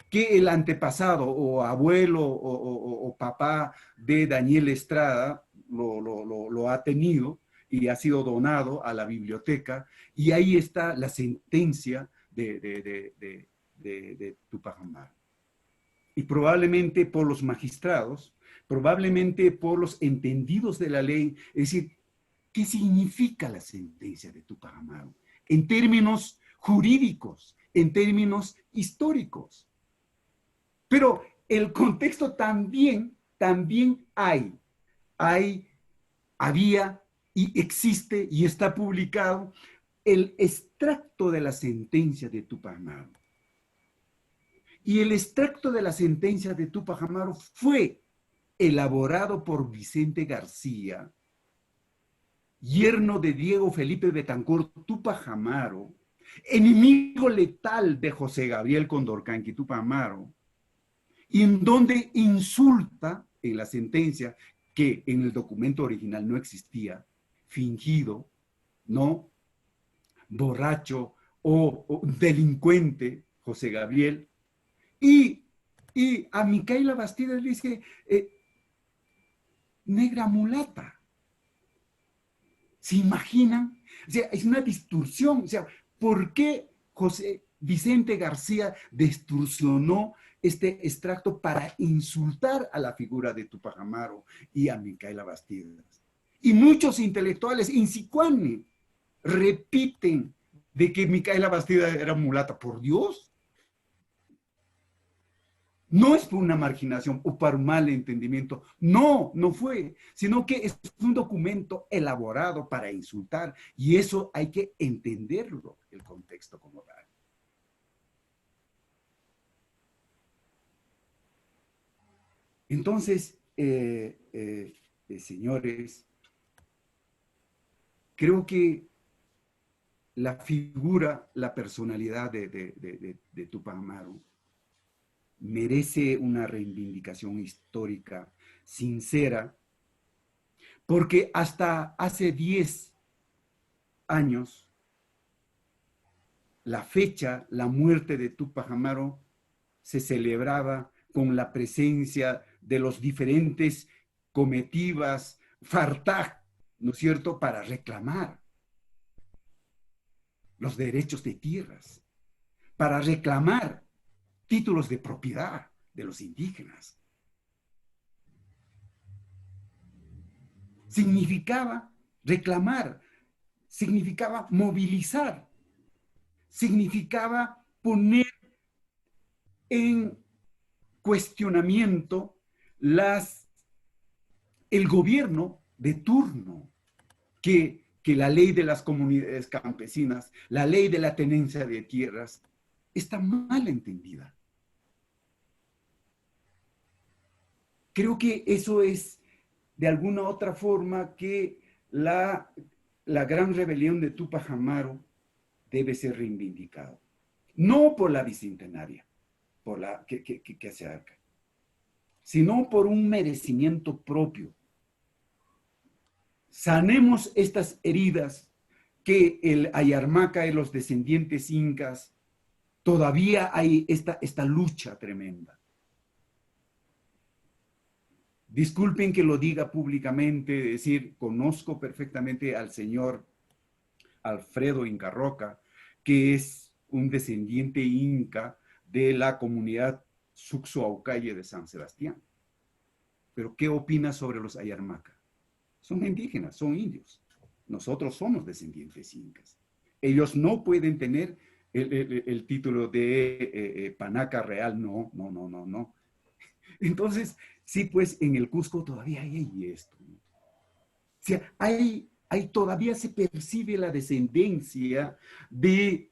[SPEAKER 2] que el antepasado o abuelo o papá de Daniel Estrada lo ha tenido y ha sido donado a la biblioteca, y ahí está la sentencia de Túpac Amaru. Y probablemente por los magistrados, probablemente por los entendidos de la ley, es decir, ¿qué significa la sentencia de Túpac Amaru? En términos jurídicos, en términos históricos. Pero el contexto también había y existe y está publicado el extracto de la sentencia de Túpac Amaru. Y el extracto de la sentencia de Túpac Amaru fue elaborado por Vicente García, yerno de Diego Felipe Betancourt Túpac Amaru, enemigo letal de José Gabriel Condorcanqui Túpac Amaru, y en donde insulta en la sentencia, que en el documento original no existía, fingido, ¿no? Borracho o delincuente, José Gabriel, y a Micaela Bastida le dice, negra mulata. ¿Se imaginan? O sea, es una distorsión. O sea, ¿por qué Vicente García distorsionó este extracto para insultar a la figura de Túpac Amaru y a Micaela Bastidas? Y muchos intelectuales, Insicuani, repiten de que Micaela Bastidas era mulata. Por Dios. No es por una marginación o por un mal entendimiento. No, no fue. Sino que es un documento elaborado para insultar. Y eso hay que entenderlo, el contexto como tal. Entonces, señores, creo que la figura, la personalidad de Túpac Amaru merece una reivindicación histórica sincera, porque hasta hace 10 años, la fecha, la muerte de Túpac Amaru, se celebraba con la presencia de los diferentes comitivas, Fartag, ¿no es cierto?, para reclamar los derechos de tierras, para reclamar títulos de propiedad de los indígenas. Significaba reclamar, significaba movilizar, significaba poner en cuestionamiento el gobierno de turno, que la ley de las comunidades campesinas, la ley de la tenencia de tierras, está mal entendida. Creo que eso es, de alguna otra forma, que la gran rebelión de Túpac Amaru debe ser reivindicado. No por la bicentenaria, por la que se acerca, sino por un merecimiento propio. Sanemos estas heridas que el Ayarmaca y los descendientes incas, todavía hay esta lucha tremenda. Disculpen que lo diga públicamente, decir, conozco perfectamente al señor Alfredo Inca Roca, que es un descendiente inca de la comunidad Suxuaucaye de San Sebastián. Pero, ¿qué opina sobre los Ayarmaca? Son indígenas, son indios. Nosotros somos descendientes incas. Ellos no pueden tener el título de panaca real, no. Entonces, sí, pues en el Cusco todavía hay esto, ¿no? O sea, todavía se percibe la descendencia de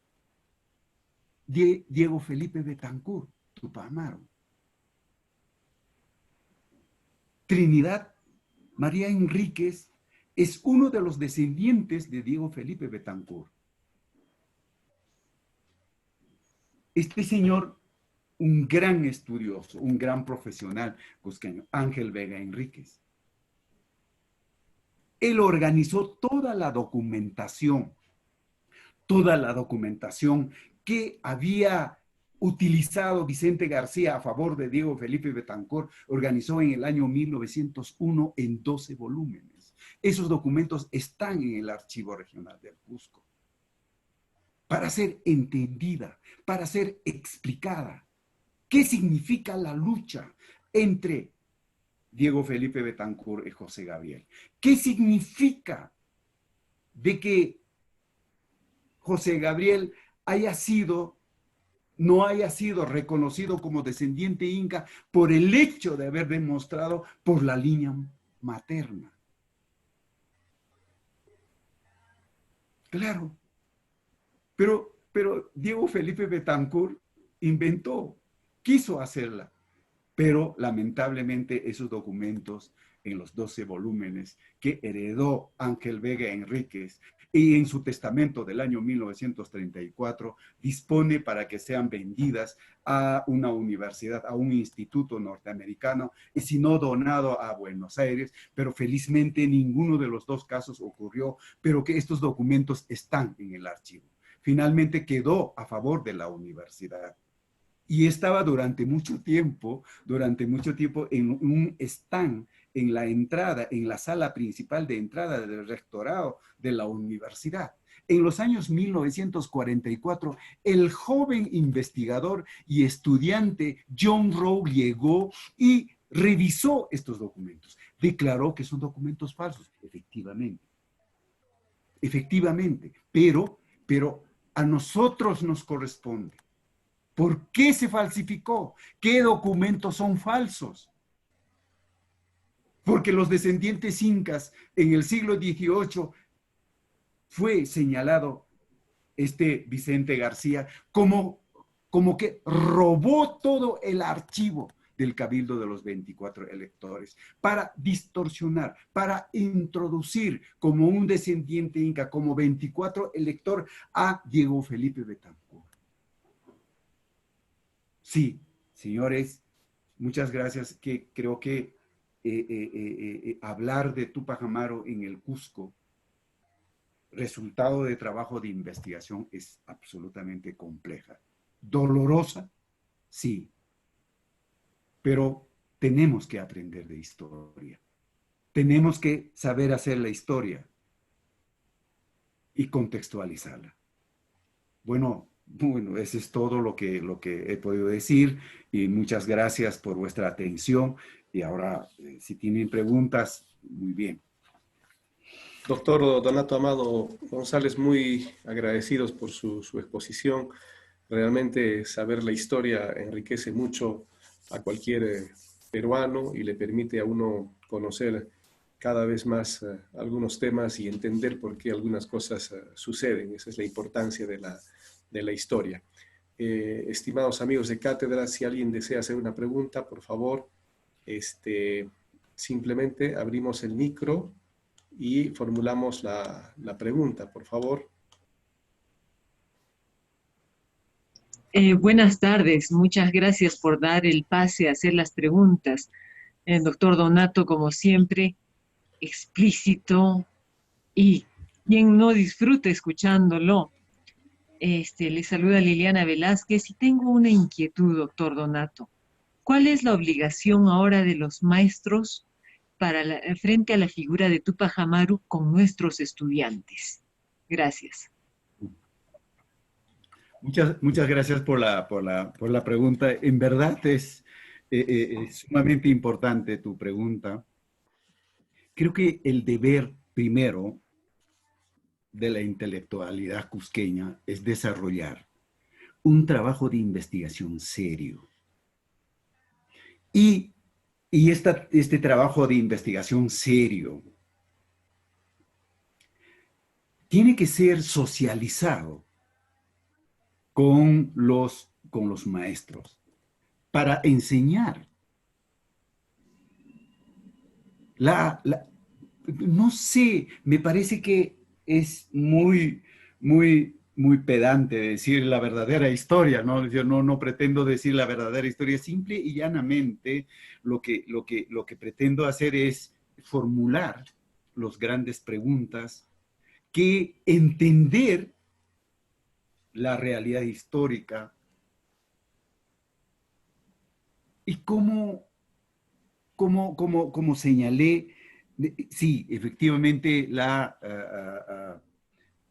[SPEAKER 2] Diego Felipe Betancourt, Túpac Amaru. Trinidad María Enríquez es uno de los descendientes de Diego Felipe Betancourt. Este señor, un gran estudioso, un gran profesional cusqueño, Ángel Vega Enríquez. Él organizó toda la documentación que había utilizado Vicente García a favor de Diego Felipe Betancor, organizó en el año 1901 en 12 volúmenes. Esos documentos están en el Archivo Regional del Cusco. Para ser entendida, para ser explicada. ¿Qué significa la lucha entre Diego Felipe Betancor y José Gabriel? ¿Qué significa de que José Gabriel no haya sido reconocido como descendiente inca por el hecho de haber demostrado por la línea materna? Claro, pero Diego Felipe Betancor quiso hacerla, pero lamentablemente esos documentos en los 12 volúmenes que heredó Ángel Vega Enríquez y en su testamento del año 1934 dispone para que sean vendidas a una universidad, a un instituto norteamericano, y si no donado a Buenos Aires, pero felizmente ninguno de los dos casos ocurrió, pero que estos documentos están en el archivo. Finalmente quedó a favor de la universidad. Y estaba durante mucho tiempo en un stand en la entrada, en la sala principal de entrada del rectorado de la universidad. En los años 1944, el joven investigador y estudiante John Rowe llegó y revisó estos documentos. Declaró que son documentos falsos, efectivamente, pero a nosotros nos corresponde. ¿Por qué se falsificó? ¿Qué documentos son falsos? Porque los descendientes incas en el siglo XVIII fue señalado Vicente García como que robó todo el archivo del Cabildo de los 24 electores para distorsionar, para introducir como un descendiente inca, como 24 elector a Diego Felipe Betancor. Sí, señores, muchas gracias. Que creo que hablar de Túpac Amaru en el Cusco, resultado de trabajo de investigación, es absolutamente compleja. Dolorosa, sí, pero tenemos que aprender de historia. Tenemos que saber hacer la historia y contextualizarla. Bueno, eso es todo lo que he podido decir, y muchas gracias por vuestra atención. Y ahora, si tienen preguntas, muy bien.
[SPEAKER 1] Doctor Donato Amado González, muy agradecidos por su exposición. Realmente saber la historia enriquece mucho a cualquier peruano y le permite a uno conocer cada vez más algunos temas y entender por qué algunas cosas suceden. Esa es la importancia de la historia. Estimados amigos de cátedra, si alguien desea hacer una pregunta, por favor, simplemente abrimos el micro y formulamos la pregunta, por favor.
[SPEAKER 3] Buenas tardes, muchas gracias por dar el pase a hacer las preguntas. El doctor Donato, como siempre, explícito, y quien no disfruta escuchándolo. Le saluda Liliana Velázquez y tengo una inquietud, doctor Donato. ¿Cuál es la obligación ahora de los maestros frente a la figura de Túpac Amaru con nuestros estudiantes? Gracias.
[SPEAKER 2] Muchas gracias por la pregunta. En verdad es sumamente importante tu pregunta. Creo que el deber primero de la intelectualidad cusqueña es desarrollar un trabajo de investigación serio. Y este trabajo de investigación serio tiene que ser socializado con los maestros para enseñar. No sé, me parece que es muy pedante decir la verdadera historia, ¿no? Yo no pretendo decir la verdadera historia, simple y llanamente lo que pretendo hacer es formular las grandes preguntas, que entender la realidad histórica Y como señalé, sí, efectivamente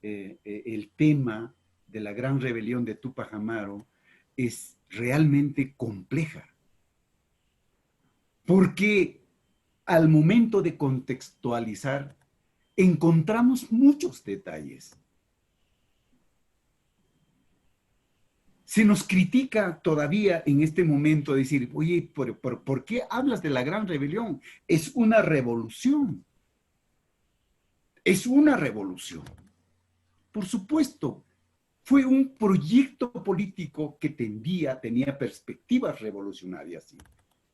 [SPEAKER 2] el tema de la gran rebelión de Túpac Amaru es realmente compleja, porque al momento de contextualizar encontramos muchos detalles. Se nos critica todavía en este momento decir, oye, ¿por qué hablas de la gran rebelión? Es una revolución. Es una revolución. Por supuesto, fue un proyecto político que tenía perspectivas revolucionarias, sí,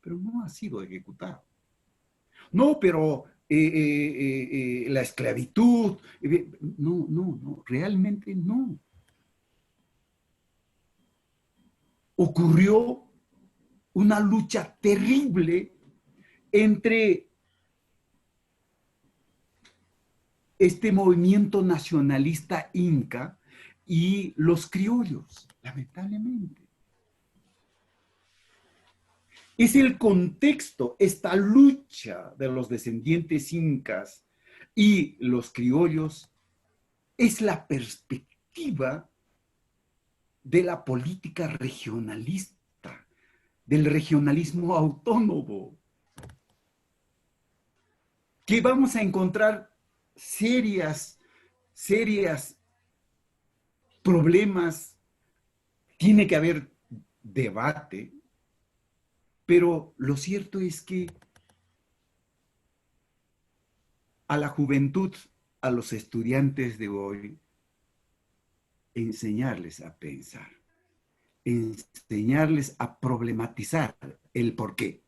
[SPEAKER 2] pero no ha sido ejecutado. No, pero la esclavitud, no, realmente no. Ocurrió una lucha terrible entre este movimiento nacionalista inca y los criollos, lamentablemente. Es el contexto, esta lucha de los descendientes incas y los criollos, es la perspectiva de la política regionalista, del regionalismo autónomo, que vamos a encontrar serias problemas, tiene que haber debate, pero lo cierto es que a la juventud, a los estudiantes de hoy, enseñarles a pensar, enseñarles a problematizar el porqué.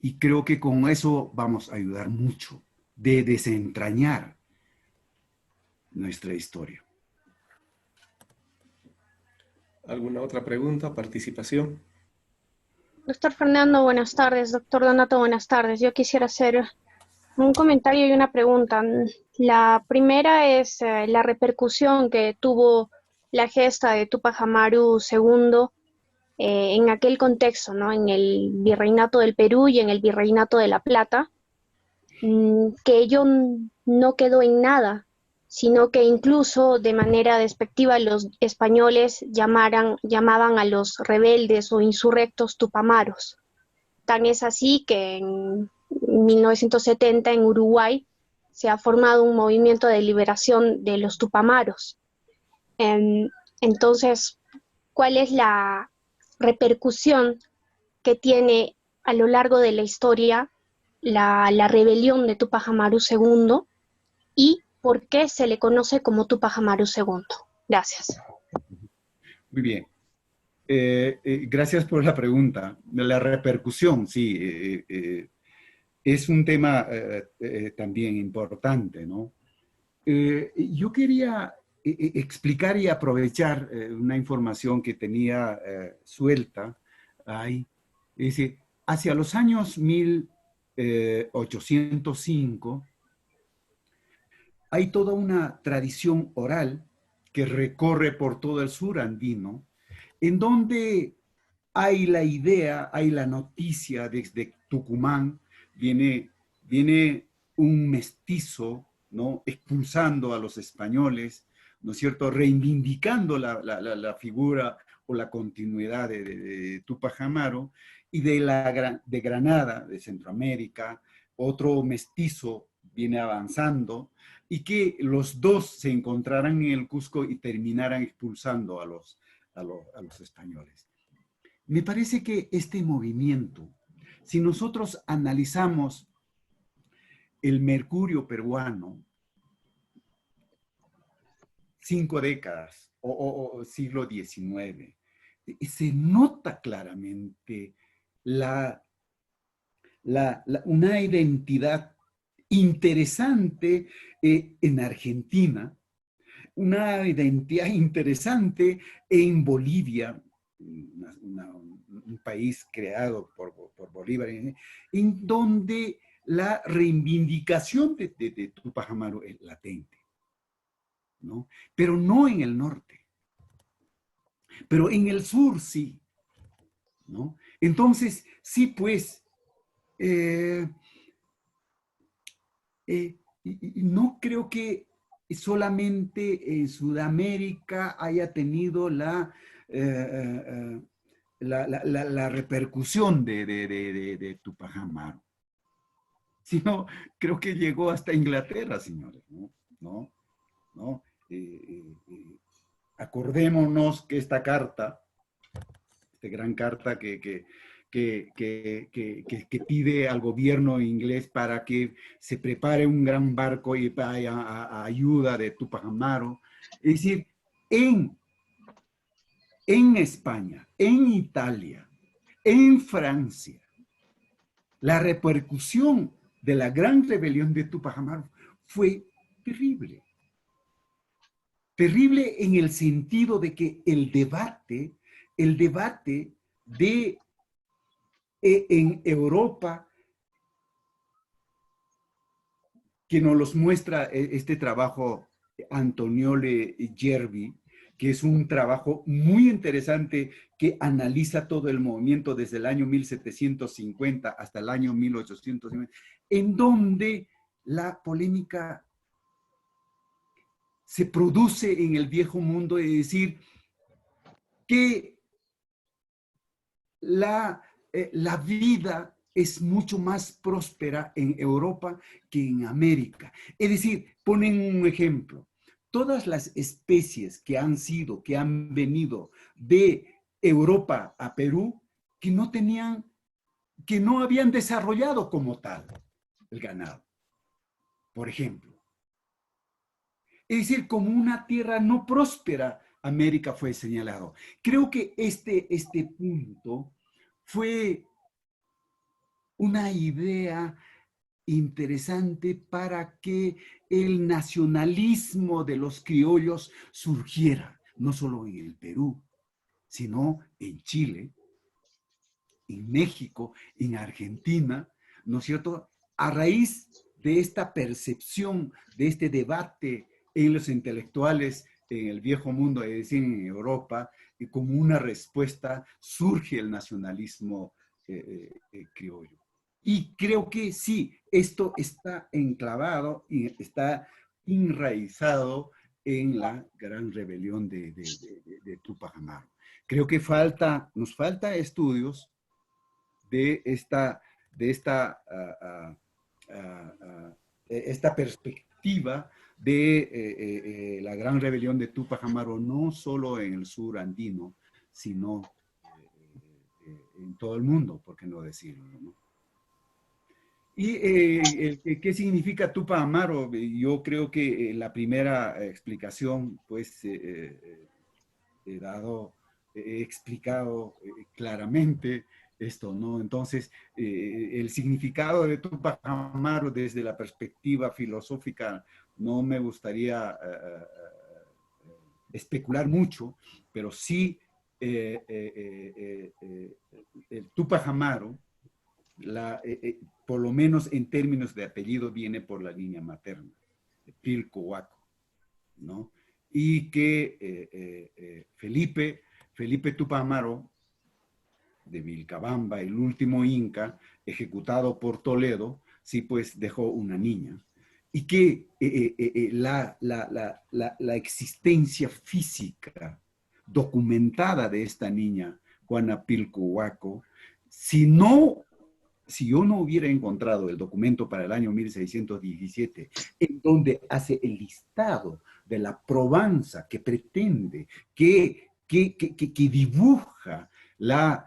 [SPEAKER 2] Y creo que con eso vamos a ayudar mucho de desentrañar nuestra historia.
[SPEAKER 1] ¿Alguna otra pregunta, participación?
[SPEAKER 4] Doctor Fernando, buenas tardes. Doctor Donato, buenas tardes. Yo quisiera hacer un comentario y una pregunta. La primera es la repercusión que tuvo la gesta de Túpac Amaru II en aquel contexto, ¿no? En el Virreinato del Perú y en el Virreinato de La Plata, que ello no quedó en nada, sino que incluso de manera despectiva los españoles llamaban a los rebeldes o insurrectos tupamaros. Tan es así que en 1970 en Uruguay se ha formado un movimiento de liberación de los tupamaros. Entonces, ¿cuál es la repercusión que tiene a lo largo de la historia la rebelión de Túpac Amaru II y por qué se le conoce como Túpac Amaru II? Gracias.
[SPEAKER 2] Muy bien. Gracias por la pregunta. La repercusión, sí, es un tema también importante, ¿no? Yo quería explicar y aprovechar una información que tenía suelta ahí. Dice, hacia los años 1805, hay toda una tradición oral que recorre por todo el sur andino, en donde hay la idea, hay la noticia desde Tucumán, viene un mestizo, ¿no? Expulsando a los españoles, ¿no es cierto? Reivindicando la figura o la continuidad de Túpac Amaru, y de Granada, de Centroamérica, otro mestizo viene avanzando, y que los dos se encontraran en el Cusco y terminaran expulsando a los españoles. Me parece que este movimiento, si nosotros analizamos el mercurio peruano, 5 décadas o siglo XIX, se nota claramente una identidad interesante en Argentina, una identidad interesante en Bolivia, un país creado por Bolívar, en donde la reivindicación de Túpac Amaru es latente, ¿no? Pero no en el norte, pero en el sur sí, ¿no? Entonces, sí, pues, y no creo que solamente en Sudamérica haya tenido la repercusión de Tupac Amaru, sino creo que llegó hasta Inglaterra, señores, ¿no? ¿No? Acordémonos que esta carta, esta gran carta que pide al gobierno inglés para que se prepare un gran barco y vaya a ayuda de Tupac Amaru. Es decir, en España, en Italia, en Francia, la repercusión de la gran rebelión de Tupac Amaru fue terrible. Terrible en el sentido de que el debate en Europa, que nos los muestra este trabajo Antoniole Gervi, que es un trabajo muy interesante que analiza todo el movimiento desde el año 1750 hasta el año 1850, en donde la polémica se produce en el viejo mundo, es decir, que la vida es mucho más próspera en Europa que en América. Es decir, ponen un ejemplo. Todas las especies que han venido de Europa a Perú, que no habían desarrollado como tal el ganado, por ejemplo. Es decir, como una tierra no próspera, América fue señalado. Creo que este punto fue una idea interesante para que el nacionalismo de los criollos surgiera, no solo en el Perú, sino en Chile, en México, en Argentina, ¿no es cierto? A raíz de esta percepción, de este debate en los intelectuales en el viejo mundo, es decir, en Europa, y como una respuesta surge el nacionalismo criollo. Y creo que sí, esto está enclavado y está enraizado en la gran rebelión de Tupac Amaru. Creo que nos falta estudios de esta perspectiva de la gran rebelión de Tupac Amaru, no solo en el sur andino, sino en todo el mundo, por qué no decirlo, ¿no? ¿Y qué significa Tupac Amaru? Yo creo que la primera explicación, pues, he explicado claramente esto, ¿no? Entonces, el significado de Tupac Amaru desde la perspectiva filosófica no me gustaría especular mucho, pero sí el Tupac Amaru, por lo menos en términos de apellido, viene por la línea materna, de Pilco Huaco, ¿no? Y que Felipe Tupac Amaru, de Vilcabamba, el último inca, ejecutado por Toledo, sí, pues dejó una niña. Y que la existencia física documentada de esta niña, Juana Pilco Huaco, si yo no hubiera encontrado el documento para el año 1617, en donde hace el listado de la probanza que pretende, que dibuja la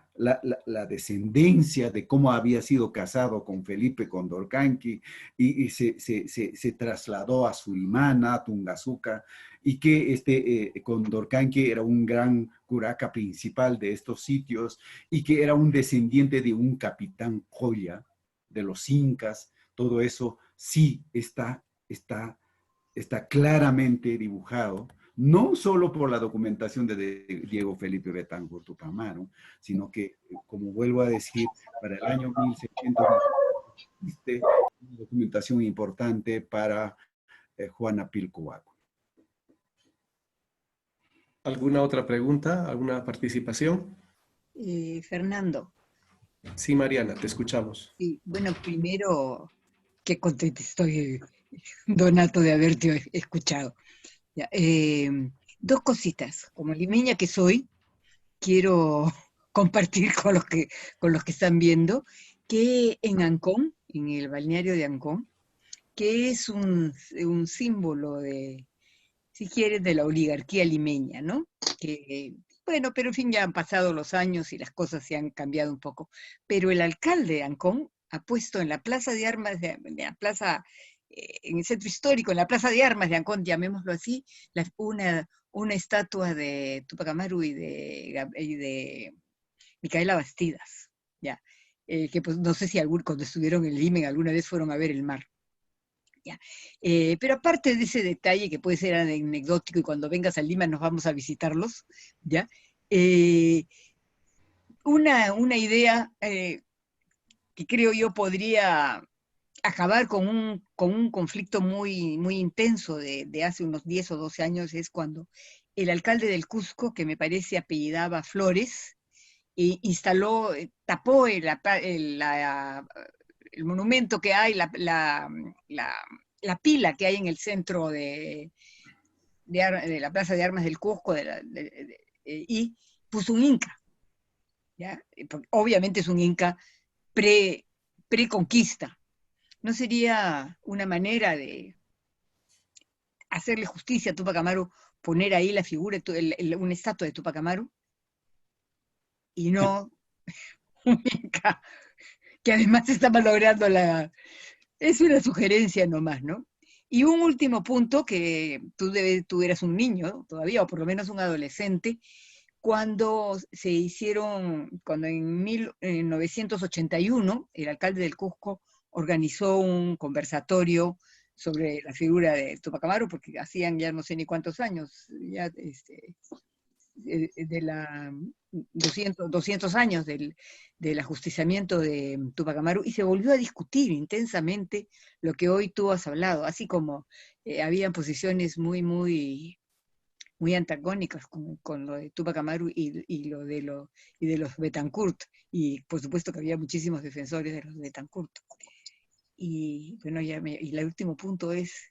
[SPEAKER 2] descendencia de cómo había sido casado con Felipe Condorcanqui y se trasladó a Surimana, a Tungazuca, y que Condorcanqui era un gran curaca principal de estos sitios y que era un descendiente de un capitán Joya de los incas. Todo eso sí está claramente dibujado, no solo por la documentación de Diego Felipe Betancourt Tupac Amaru, sino que, como vuelvo a decir, para el año 1600 existe una documentación importante para Juana Pilco Huaco.
[SPEAKER 1] ¿Alguna otra pregunta? ¿Alguna participación?
[SPEAKER 5] Fernando,
[SPEAKER 1] Sí, Mariana, te escuchamos.
[SPEAKER 5] Sí, bueno, primero, qué contenta estoy, Donato, de haberte escuchado. Ya, dos cositas. Como limeña que soy, quiero compartir con los que están viendo que en Ancón, en el balneario de Ancón, que es un símbolo de, si quieres, de la oligarquía limeña, ¿no? Que, bueno, pero en fin, ya han pasado los años y las cosas se han cambiado un poco. Pero el alcalde de Ancón ha puesto en la plaza de armas, de la plaza, en el centro histórico, en la plaza de armas de Ancón, llamémoslo así, una estatua de Tupac Amaru y de Micaela Bastidas, ya. Que pues no sé si cuando estuvieron en Limen alguna vez fueron a ver el mar. ¿Ya? Pero aparte de ese detalle que puede ser anecdótico y cuando vengas a Lima nos vamos a visitarlos, ¿ya? Eh, una idea que creo yo podría acabar con un conflicto muy, muy intenso de hace unos 10 o 12 años es cuando el alcalde del Cusco, que me parece apellidaba Flores, instaló, tapó el monumento que hay, la pila que hay en el centro de la Plaza de Armas del Cusco y puso un Inca, ¿ya? Obviamente es un Inca pre, pre-conquista. ¿No sería una manera de hacerle justicia a Tupac Amaru poner ahí la figura, una estatua de Tupac Amaru y no un Inca que además está malogrando Es una sugerencia nomás, ¿no? Y un último punto, que tú eras un niño todavía, o por lo menos un adolescente, cuando en 1981 el alcalde del Cusco organizó un conversatorio sobre la figura de Tupac Amaru, porque hacían ya no sé ni cuántos años, ya de la 200 años del ajusticiamiento de Tupac Amaru, y se volvió a discutir intensamente lo que hoy tú has hablado, así como habían posiciones muy, muy, muy antagónicas con lo de Tupac Amaru y de los Betancourt, y por supuesto que había muchísimos defensores de los Betancourt. Y bueno, y el último punto es,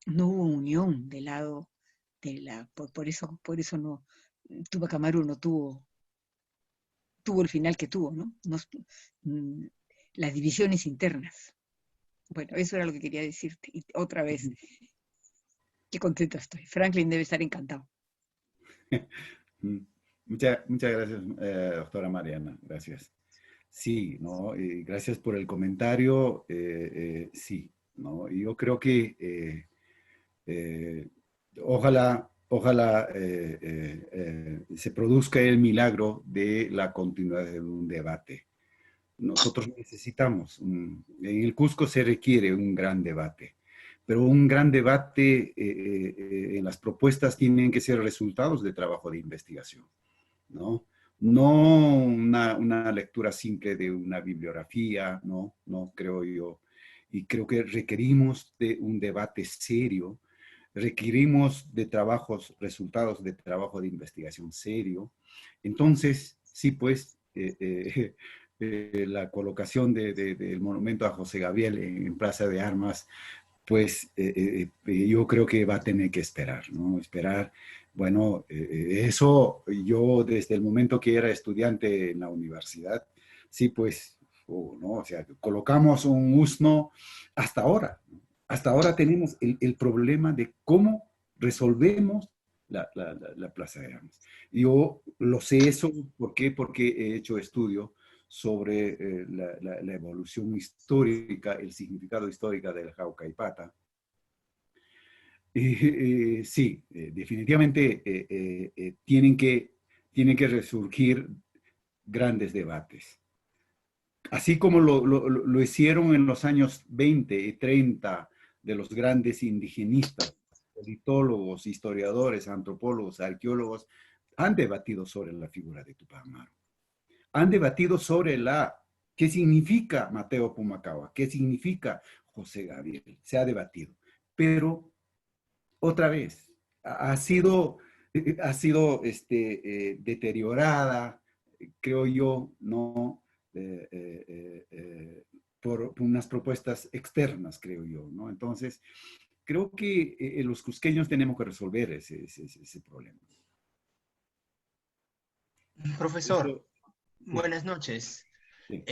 [SPEAKER 5] no hubo unión del lado por eso no, Tupac Amaru no tuvo el final que tuvo, ¿no? Mm, las divisiones internas. Bueno, eso era lo que quería decirte. Y otra vez, qué contenta estoy. Franklin debe estar encantado.
[SPEAKER 2] Muchas gracias, doctora Mariana. Gracias. Sí, ¿no? Gracias por el comentario. Sí, ¿no? Y yo creo que ojalá se produzca el milagro de la continuidad de un debate. Nosotros necesitamos, en el Cusco se requiere un gran debate, pero un gran debate en las propuestas tienen que ser resultados de trabajo de investigación, ¿no? No una lectura simple de una bibliografía, no creo yo. Y creo que requerimos de un debate serio, requerimos de resultados de trabajo de investigación serio. Entonces, sí, pues, la colocación del monumento a José Gabriel en Plaza de Armas, pues yo creo que va a tener que esperar, ¿no? Esperar, bueno, eso yo desde el momento que era estudiante en la universidad, sí, pues, ¿no? O sea, colocamos un USNO hasta ahora, ¿no? Hasta ahora tenemos el problema de cómo resolvemos la Plaza de Armas. Yo lo sé eso, ¿por qué? Porque he hecho estudio sobre la evolución histórica, el significado histórico del Jauca y Pata. Sí, definitivamente tienen que resurgir grandes debates. Así como lo hicieron en los años 20 y 30 de los grandes indigenistas, politólogos, historiadores, antropólogos, arqueólogos, han debatido sobre la figura de Tupac Amaru. Han debatido sobre qué significa Mateo Pumacahua, qué significa José Gabriel. Se ha debatido. Pero, otra vez, ha sido deteriorada, creo yo, ¿no? por unas propuestas externas, creo yo, ¿no? Entonces, creo que los cusqueños tenemos que resolver ese problema.
[SPEAKER 6] Profesor,
[SPEAKER 2] Eso, sí,
[SPEAKER 6] buenas noches.
[SPEAKER 2] sí.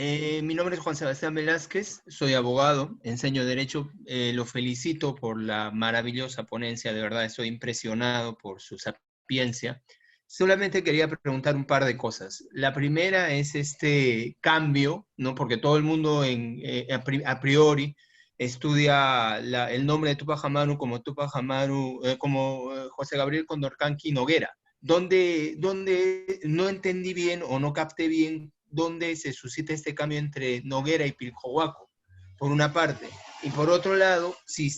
[SPEAKER 6] Mi nombre es Juan Sebastián Velázquez, soy abogado, enseño Derecho. Lo felicito por la maravillosa ponencia, de verdad estoy impresionado por su sapiencia. Solamente quería preguntar un par de cosas. La primera es este cambio, ¿no? Porque todo el mundo a priori estudia el nombre de Tupac Amaru como Tupac Amaru, como José Gabriel Condorcanqui Noguera. Donde no entendí bien o no capté bien dónde se suscita este cambio entre Noguera y Pilcohuaco, por una parte. Y por otro lado, si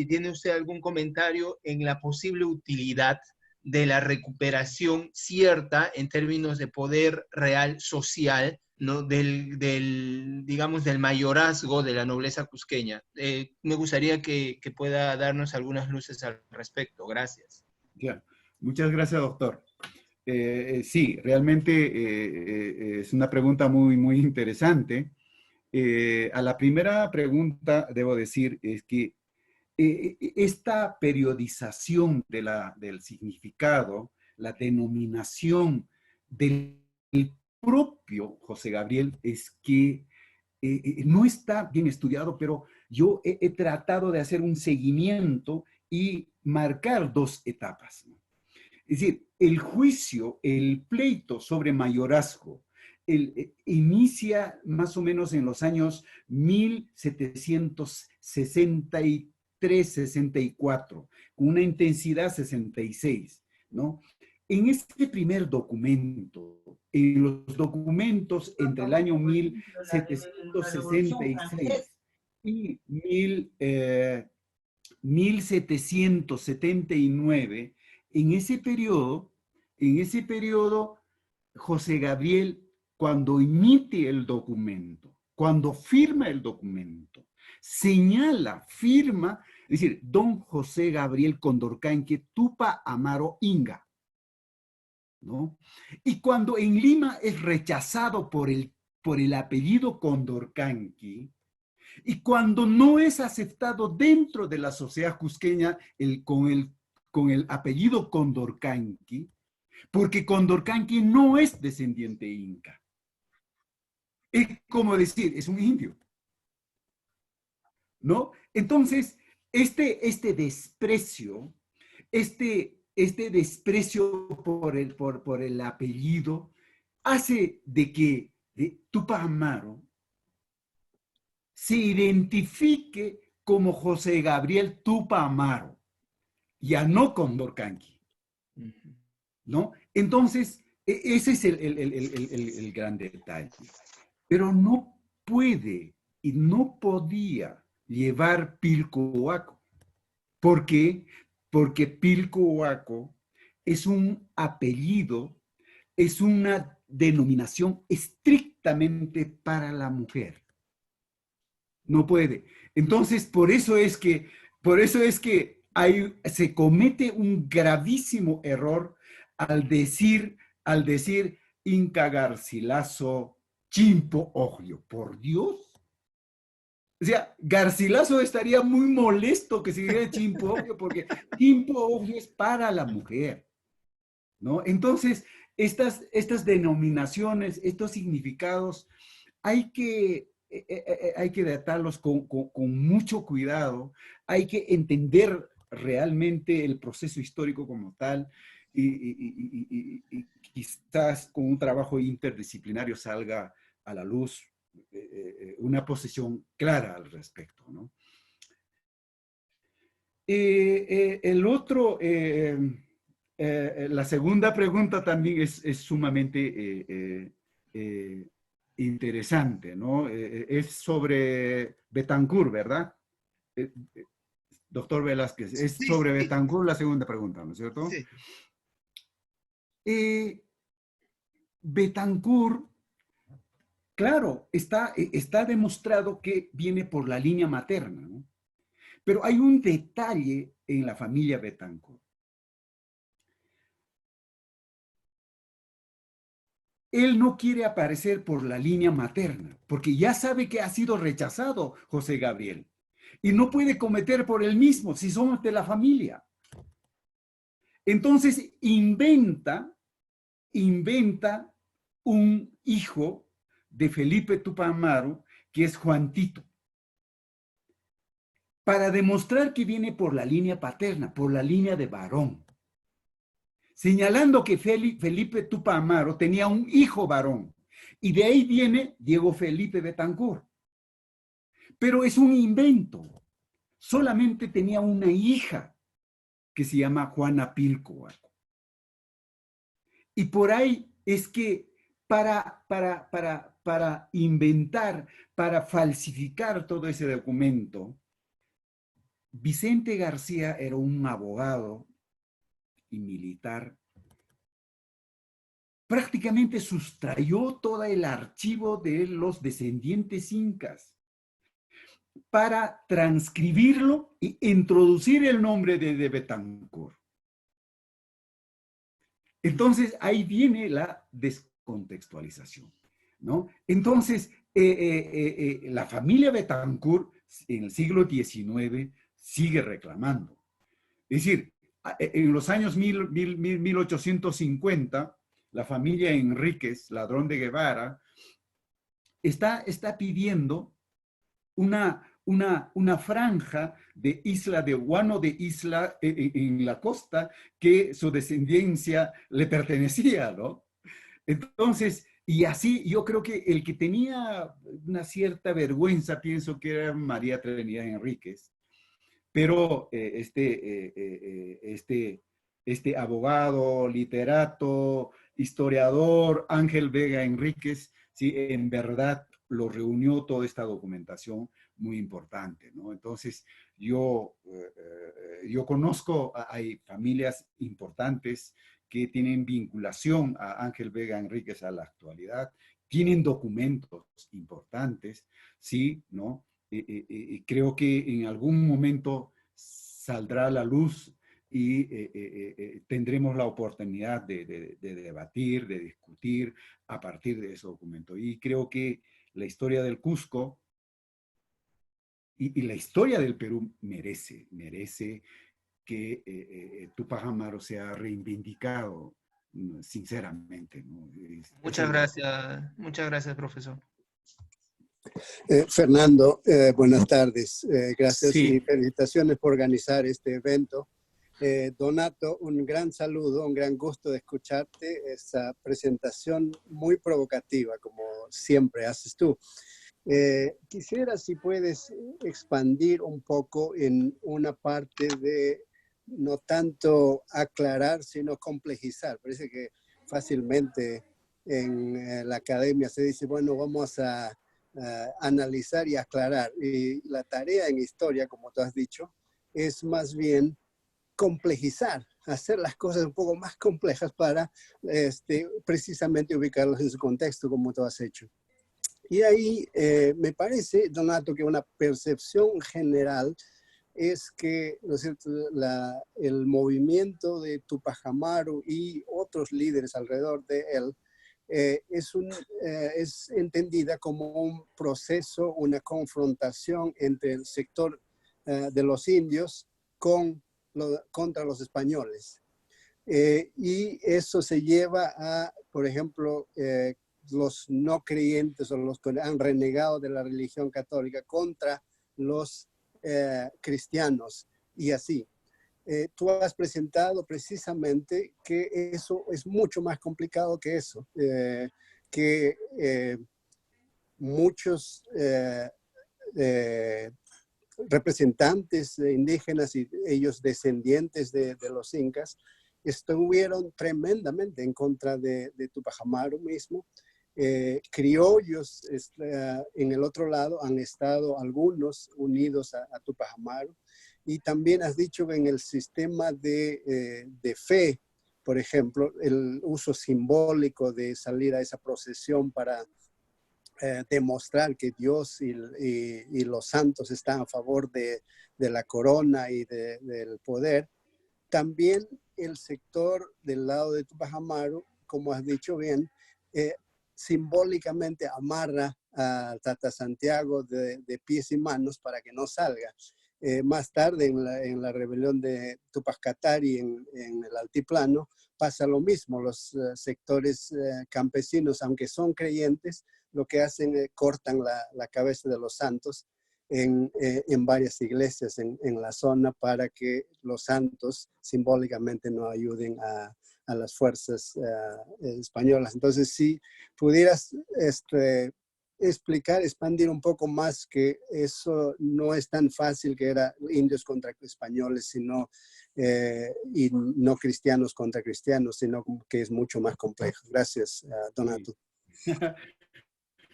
[SPEAKER 6] tiene usted algún comentario en la posible utilidad de la recuperación cierta en términos de poder real social, ¿no? Digamos, del mayorazgo de la nobleza cusqueña. Me gustaría que pueda darnos algunas luces al respecto. Gracias.
[SPEAKER 2] Ya. Muchas gracias, doctor. Sí, realmente es una pregunta muy, muy interesante. A la primera pregunta debo decir es que esta periodización del significado, la denominación del propio José Gabriel es que no está bien estudiado, pero yo he tratado de hacer un seguimiento y marcar dos etapas, ¿no? Es decir, el juicio, el pleito sobre mayorazgo, inicia más o menos en los años 1763-64, con una intensidad 66, ¿no? En este primer documento, en los documentos entre el año 1766 y 1779, en ese periodo, José Gabriel, cuando emite el documento, cuando firma el documento, señala, firma, es decir, don José Gabriel Condorcanqui Tupac Amaru Inga, ¿no? Y cuando en Lima es rechazado por el apellido Condorcanqui, y cuando no es aceptado dentro de la sociedad cusqueña con el apellido Condorcanqui, porque Condorcanqui no es descendiente inca. Es como decir, es un indio, ¿no? Entonces, este desprecio, este desprecio por el apellido, hace de que Tupac Amaru se identifique como José Gabriel Tupac Amaru, ya no Condorcanqui, ¿no? Entonces, ese es el gran detalle. Pero no puede y no podía llevar Pilcohuaco. ¿Por qué? Porque Pilcohuaco es un apellido, es una denominación estrictamente para la mujer. No puede. Entonces, por eso es que se comete un gravísimo error al decir Inca Garcilaso Chimpo Oglio. Por Dios. O sea, Garcilaso estaría muy molesto que se dijera Chimpo Oglio, porque Chimpo Oglio es para la mujer, ¿no? Entonces, estas denominaciones, estos significados, hay que tratarlos con mucho cuidado, hay que entender realmente el proceso histórico como tal y quizás con un trabajo interdisciplinario salga a la luz una posición clara al respecto, ¿no? La segunda pregunta también es sumamente interesante, ¿no? Es sobre Betancourt, ¿verdad? Doctor Velázquez, es
[SPEAKER 6] Sí,
[SPEAKER 2] sobre
[SPEAKER 6] sí,
[SPEAKER 2] Betancourt la segunda pregunta, ¿no es cierto?
[SPEAKER 6] sí.
[SPEAKER 2] Betancourt, claro, está demostrado que viene por la línea materna, ¿no? Pero hay un detalle en la familia Betancourt. él no quiere aparecer por la línea materna, porque ya sabe que ha sido rechazado José Gabriel. Y no puede cometer por él mismo, si somos de la familia. Entonces inventa un hijo de Felipe Túpac Amaru, que es Juan Tito, para demostrar que viene por la línea paterna, por la línea de varón, señalando que Felipe Túpac Amaru tenía un hijo varón, y de ahí viene Diego Felipe Betancourt. Pero es un invento. Solamente tenía una hija que se llama Juana Pilco. Y por ahí es que para inventar, para falsificar todo ese documento, Vicente García era un abogado y militar. Prácticamente sustrayó todo el archivo de los descendientes incas para transcribirlo y introducir el nombre de Betancourt. Entonces, ahí viene la descontextualización, ¿no? Entonces, la familia Betancourt en el siglo XIX sigue reclamando. Es decir, en los años 1850, la familia Enríquez, Ladrón de Guevara, está pidiendo una franja de isla, de guano de isla en la costa que su descendencia le pertenecía, ¿no? Entonces, y así yo creo que el que tenía una cierta vergüenza, pienso que era María Trinidad Enríquez, pero este abogado, literato, historiador, Ángel Vega Enríquez, sí, en verdad lo reunió toda esta documentación muy importante, ¿no? Entonces, yo conozco, hay familias importantes que tienen vinculación a Ángel Vega Enríquez a la actualidad, tienen documentos importantes, ¿sí? ¿No? Creo que en algún momento saldrá a la luz y tendremos la oportunidad de debatir, de discutir a partir de ese documento. Y creo que la historia del Cusco y la historia del Perú merece que Túpac Amaru sea reivindicado, sinceramente, ¿no?
[SPEAKER 6] Muchas gracias, profesor.
[SPEAKER 7] Fernando, buenas tardes. Gracias
[SPEAKER 1] Sí.
[SPEAKER 7] y felicitaciones por organizar este evento. Donato, un gran saludo, un gran gusto de escucharte. Esa presentación muy provocativa, como siempre haces tú. Quisiera, si puedes, expandir un poco en una parte de no tanto aclarar, sino complejizar. Parece que fácilmente en la academia se dice, bueno, vamos a analizar y aclarar. Y la tarea en historia, como tú has dicho, es más bien complejizar, hacer las cosas un poco más complejas para precisamente ubicarlos en su contexto, como tú has hecho. Y ahí me parece, Donato, que una percepción general es que, ¿no es cierto?, el movimiento de Túpac Amaru y otros líderes alrededor de él es entendida como un proceso, una confrontación entre el sector de los indios contra los españoles. Y eso se lleva a, por ejemplo, los no creyentes o los que han renegado de la religión católica contra los cristianos y así. Tú has presentado precisamente que eso es mucho más complicado que eso, que muchos representantes indígenas y ellos descendientes de los incas estuvieron tremendamente en contra de Túpac Amaru mismo. Criollos en el otro lado han estado algunos unidos a Túpac Amaru. Y también has dicho que en el sistema de fe, por ejemplo, el uso simbólico de salir a esa procesión para demostrar que Dios y los santos están a favor de la corona y del poder. También el sector del lado de Túpac Amaru, como has dicho bien, simbólicamente amarra a Tata Santiago de pies y manos para que no salga. Más tarde, en la rebelión de Tupac Katari en el altiplano, pasa lo mismo. Los sectores campesinos, aunque son creyentes, lo que hacen es cortan la cabeza de los santos en varias iglesias en la zona para que los santos simbólicamente no ayuden a las fuerzas españolas. Entonces, si pudieras expandir un poco más que eso no es tan fácil que era indios contra españoles, sino y no cristianos contra cristianos, sino que es mucho más complejo. Gracias, Donato.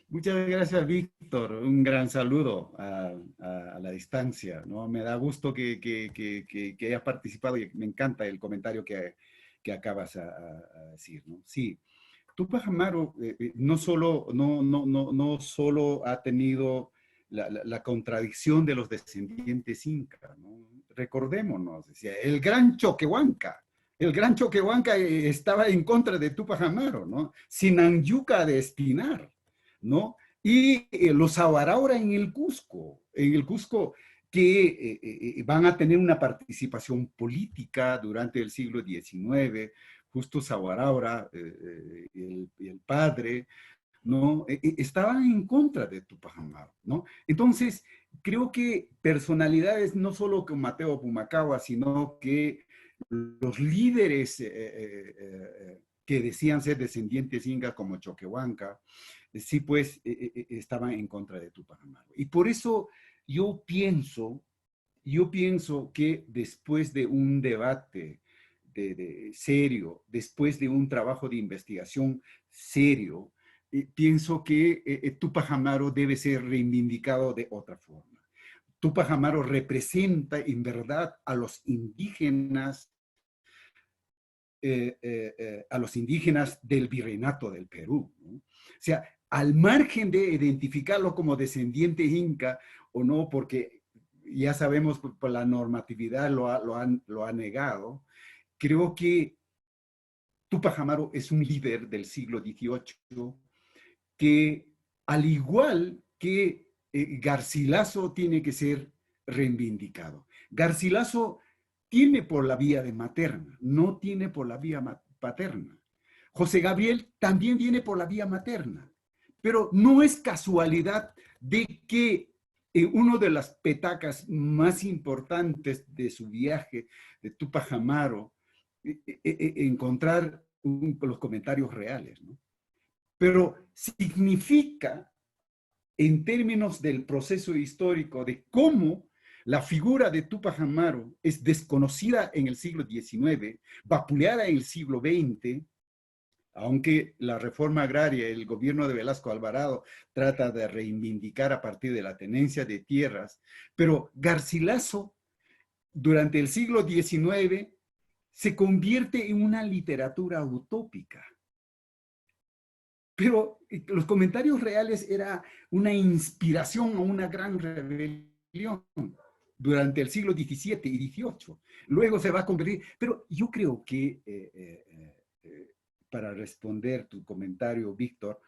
[SPEAKER 2] Muchas gracias, Víctor. Un gran saludo a la distancia, ¿no? Me da gusto que hayas participado y me encanta el comentario que acabas a decir, ¿no? Sí, Tupac Amaru no solo ha tenido la contradicción de los descendientes incas, ¿no? Recordémonos, decía, el gran Choquehuanca estaba en contra de Tupac Amaru, ¿no? Sinanyuca de Espinar, ¿no? Y los Awaraura en el Cusco que van a tener una participación política durante el siglo XIX, justo Awaraura y el padre, ¿no? Estaban en contra de Tupac Amaru, ¿no? Entonces, creo que personalidades, no solo como Mateo Pumacahua, sino que los líderes que decían ser descendientes incas como Choquehuanca, sí pues estaban en contra de Tupac Amaru. Y por eso yo pienso que después de un debate serio, después de un trabajo de investigación serio, pienso que Tupac Amaru debe ser reivindicado de otra forma. Tupac Amaru representa en verdad a los indígenas del virreinato del Perú, ¿no? O sea, al margen de identificarlo como descendiente inca o no, porque ya sabemos por la normatividad lo ha negado, creo que Tupac Amaru es un líder del siglo XVIII que, al igual que Garcilaso, tiene que ser reivindicado. Garcilaso tiene por la vía de materna, no tiene por la vía paterna. José Gabriel también viene por la vía materna, pero no es casualidad de que uno de las petacas más importantes de su viaje de Tupac Amaru encontrar los comentarios reales, ¿no? Pero significa, en términos del proceso histórico de cómo la figura de Tupac Amaru es desconocida en el siglo XIX, vapuleada en el siglo XX, aunque la reforma agraria, el gobierno de Velasco Alvarado trata de reivindicar a partir de la tenencia de tierras, pero Garcilaso durante el siglo XIX se convierte en una literatura utópica. Pero los comentarios reales era una inspiración a una gran rebelión durante el siglo XVII y XVIII. Luego se va a convertir, pero yo creo que, para responder tu comentario, Víctor,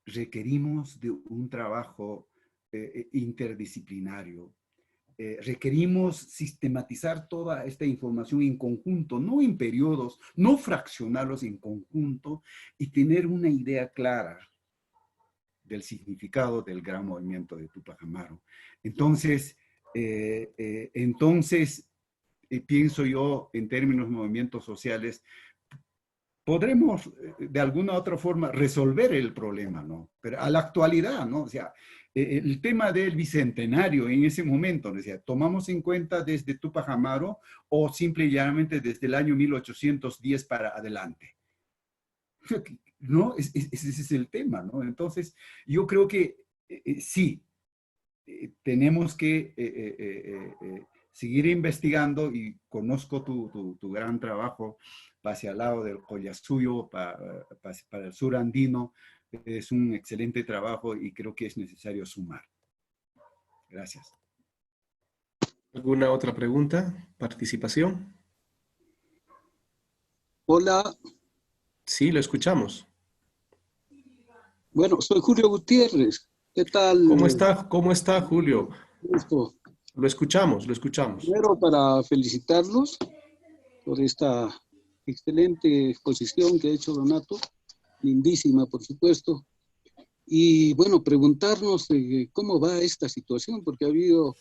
[SPEAKER 2] requerimos de un trabajo interdisciplinario. Requerimos sistematizar toda esta información en conjunto, no en periodos, no fraccionarlos en conjunto y tener una idea clara del significado del gran movimiento de Tupac Amaru. Entonces, pienso yo, en términos de movimientos sociales, podremos de alguna u otra forma resolver el problema, ¿no? Pero a la actualidad, ¿no? O sea, el tema del bicentenario en ese momento, decía, ¿tomamos en cuenta desde Tupac Amaru o simple y llanamente desde el año 1810 para adelante? ¿No? Ese es el tema, ¿no? Entonces, yo creo que sí, tenemos que seguir investigando y conozco tu gran trabajo hacia el lado del Collasuyo, para el sur andino. Es un excelente trabajo y creo que es necesario sumar. Gracias.
[SPEAKER 1] ¿Alguna otra pregunta? ¿Participación?
[SPEAKER 8] Hola.
[SPEAKER 1] Sí, lo escuchamos.
[SPEAKER 8] Bueno, soy Julio Gutiérrez. ¿Qué tal?
[SPEAKER 1] ¿Cómo está, Julio?
[SPEAKER 8] Gusto.
[SPEAKER 1] Lo escuchamos, lo escuchamos.
[SPEAKER 8] Primero, para felicitarlos por esta excelente exposición que ha hecho Donato, lindísima, por supuesto. Y bueno, preguntarnos cómo va esta situación, porque ha habido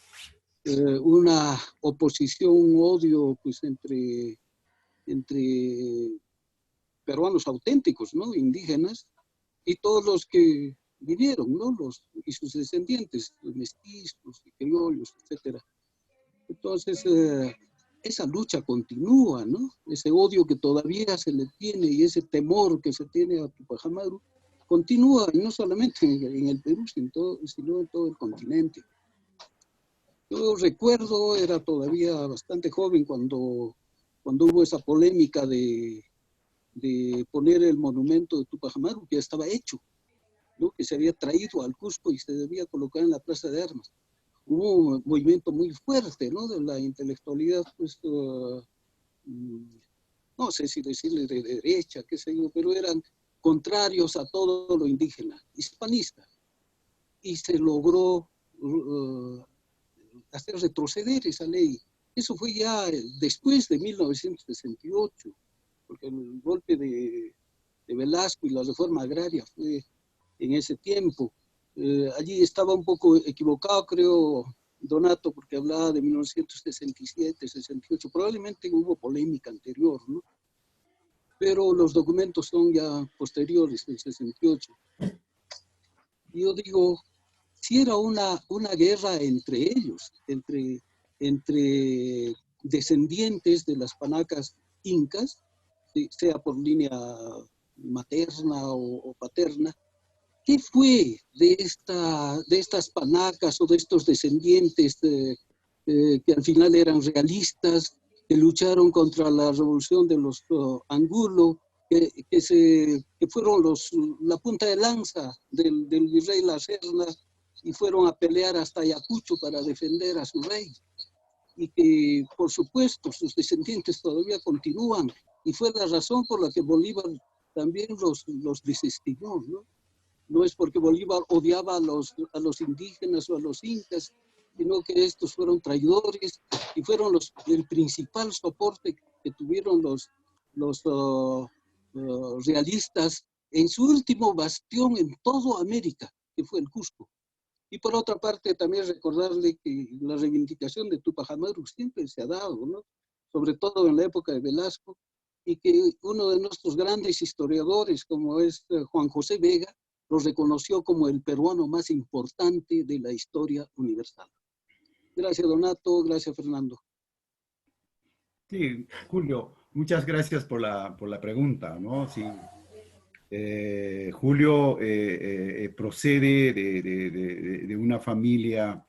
[SPEAKER 8] una oposición, un odio, pues, entre peruanos auténticos, ¿no? Indígenas, y todos los que vinieron, ¿no? Y sus descendientes, los mestizos y criollos, etcétera. Entonces, esa lucha continúa, ¿no? Ese odio que todavía se le tiene y ese temor que se tiene a Tupac Amaru continúa, y no solamente en el Perú, sino en todo el continente. Yo recuerdo, era todavía bastante joven cuando hubo esa polémica de poner el monumento de Tupac Amaru, que ya estaba hecho, ¿no? Que se había traído al Cusco y se debía colocar en la Plaza de Armas. Hubo un movimiento muy fuerte, ¿no? De la intelectualidad, pues, no sé si decirle de derecha, qué sé yo, pero eran contrarios a todo lo indígena, hispanista. Y se logró hacer retroceder esa ley. Eso fue ya después de 1968, porque el golpe de Velasco y la reforma agraria fue en ese tiempo. Allí estaba un poco equivocado, creo, Donato, porque hablaba de 1967, 68. Probablemente hubo polémica anterior, ¿no? Pero los documentos son ya posteriores, del 68. Yo digo, si era una guerra entre ellos, entre descendientes de las panacas incas, sea por línea materna o paterna. ¿Qué fue de estas panacas o de estos descendientes que al final eran realistas, que lucharon contra la revolución de los Angulo, que fueron la punta de lanza del virrey La Serna y fueron a pelear hasta Ayacucho para defender a su rey? Y que, por supuesto, sus descendientes todavía continúan, y fue la razón por la que Bolívar también los desestimó, ¿no? No es porque Bolívar odiaba a los indígenas o a los incas, sino que estos fueron traidores y fueron el principal soporte que tuvieron los realistas en su último bastión en toda América, que fue el Cusco. Y por otra parte, también recordarle que la reivindicación de Tupac Amaru siempre se ha dado, ¿no? Sobre todo en la época de Velasco, y que uno de nuestros grandes historiadores, como es Juan José Vega, lo reconoció como el peruano más importante de la historia universal. Gracias, Donato. Gracias, Fernando.
[SPEAKER 2] Sí, Julio, muchas gracias por la pregunta, ¿no? Sí. Julio procede de una familia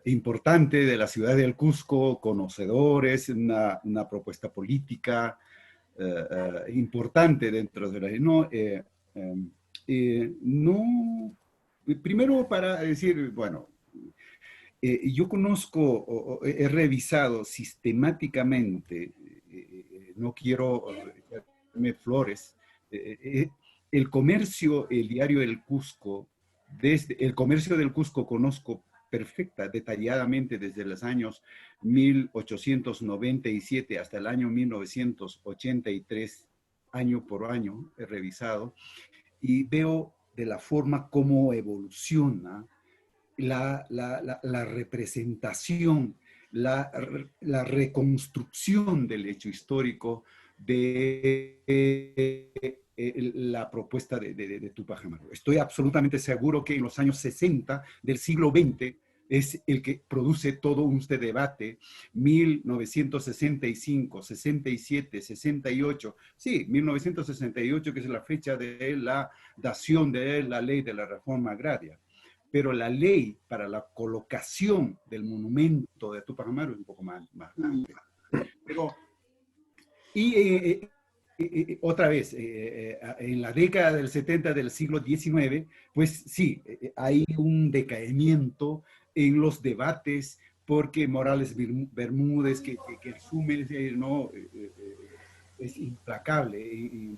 [SPEAKER 2] importante de la ciudad del Cusco, conocedores, una propuesta política importante dentro de la... No, primero para decir, bueno, yo conozco, he revisado sistemáticamente, no quiero echarme flores, el comercio, el diario El Cusco, desde el comercio del Cusco conozco detalladamente desde los años 1897 hasta el año 1983, año por año, he revisado, y veo de la forma como evoluciona la representación, la reconstrucción del hecho histórico de la propuesta de Tupac Amaru. Estoy absolutamente seguro que en los años 60 del siglo XX es el que produce todo este debate, 1965, 67, 68, sí, 1968, que es la fecha de la dación de la ley de la reforma agraria. Pero la ley para la colocación del monumento de Tupac Amaru es un poco más amplia. Pero, otra vez, en la década del 70 del siglo XIX, pues sí, hay un decaimiento en los debates, porque Morales Bermúdez, que asume, ¿no? es implacable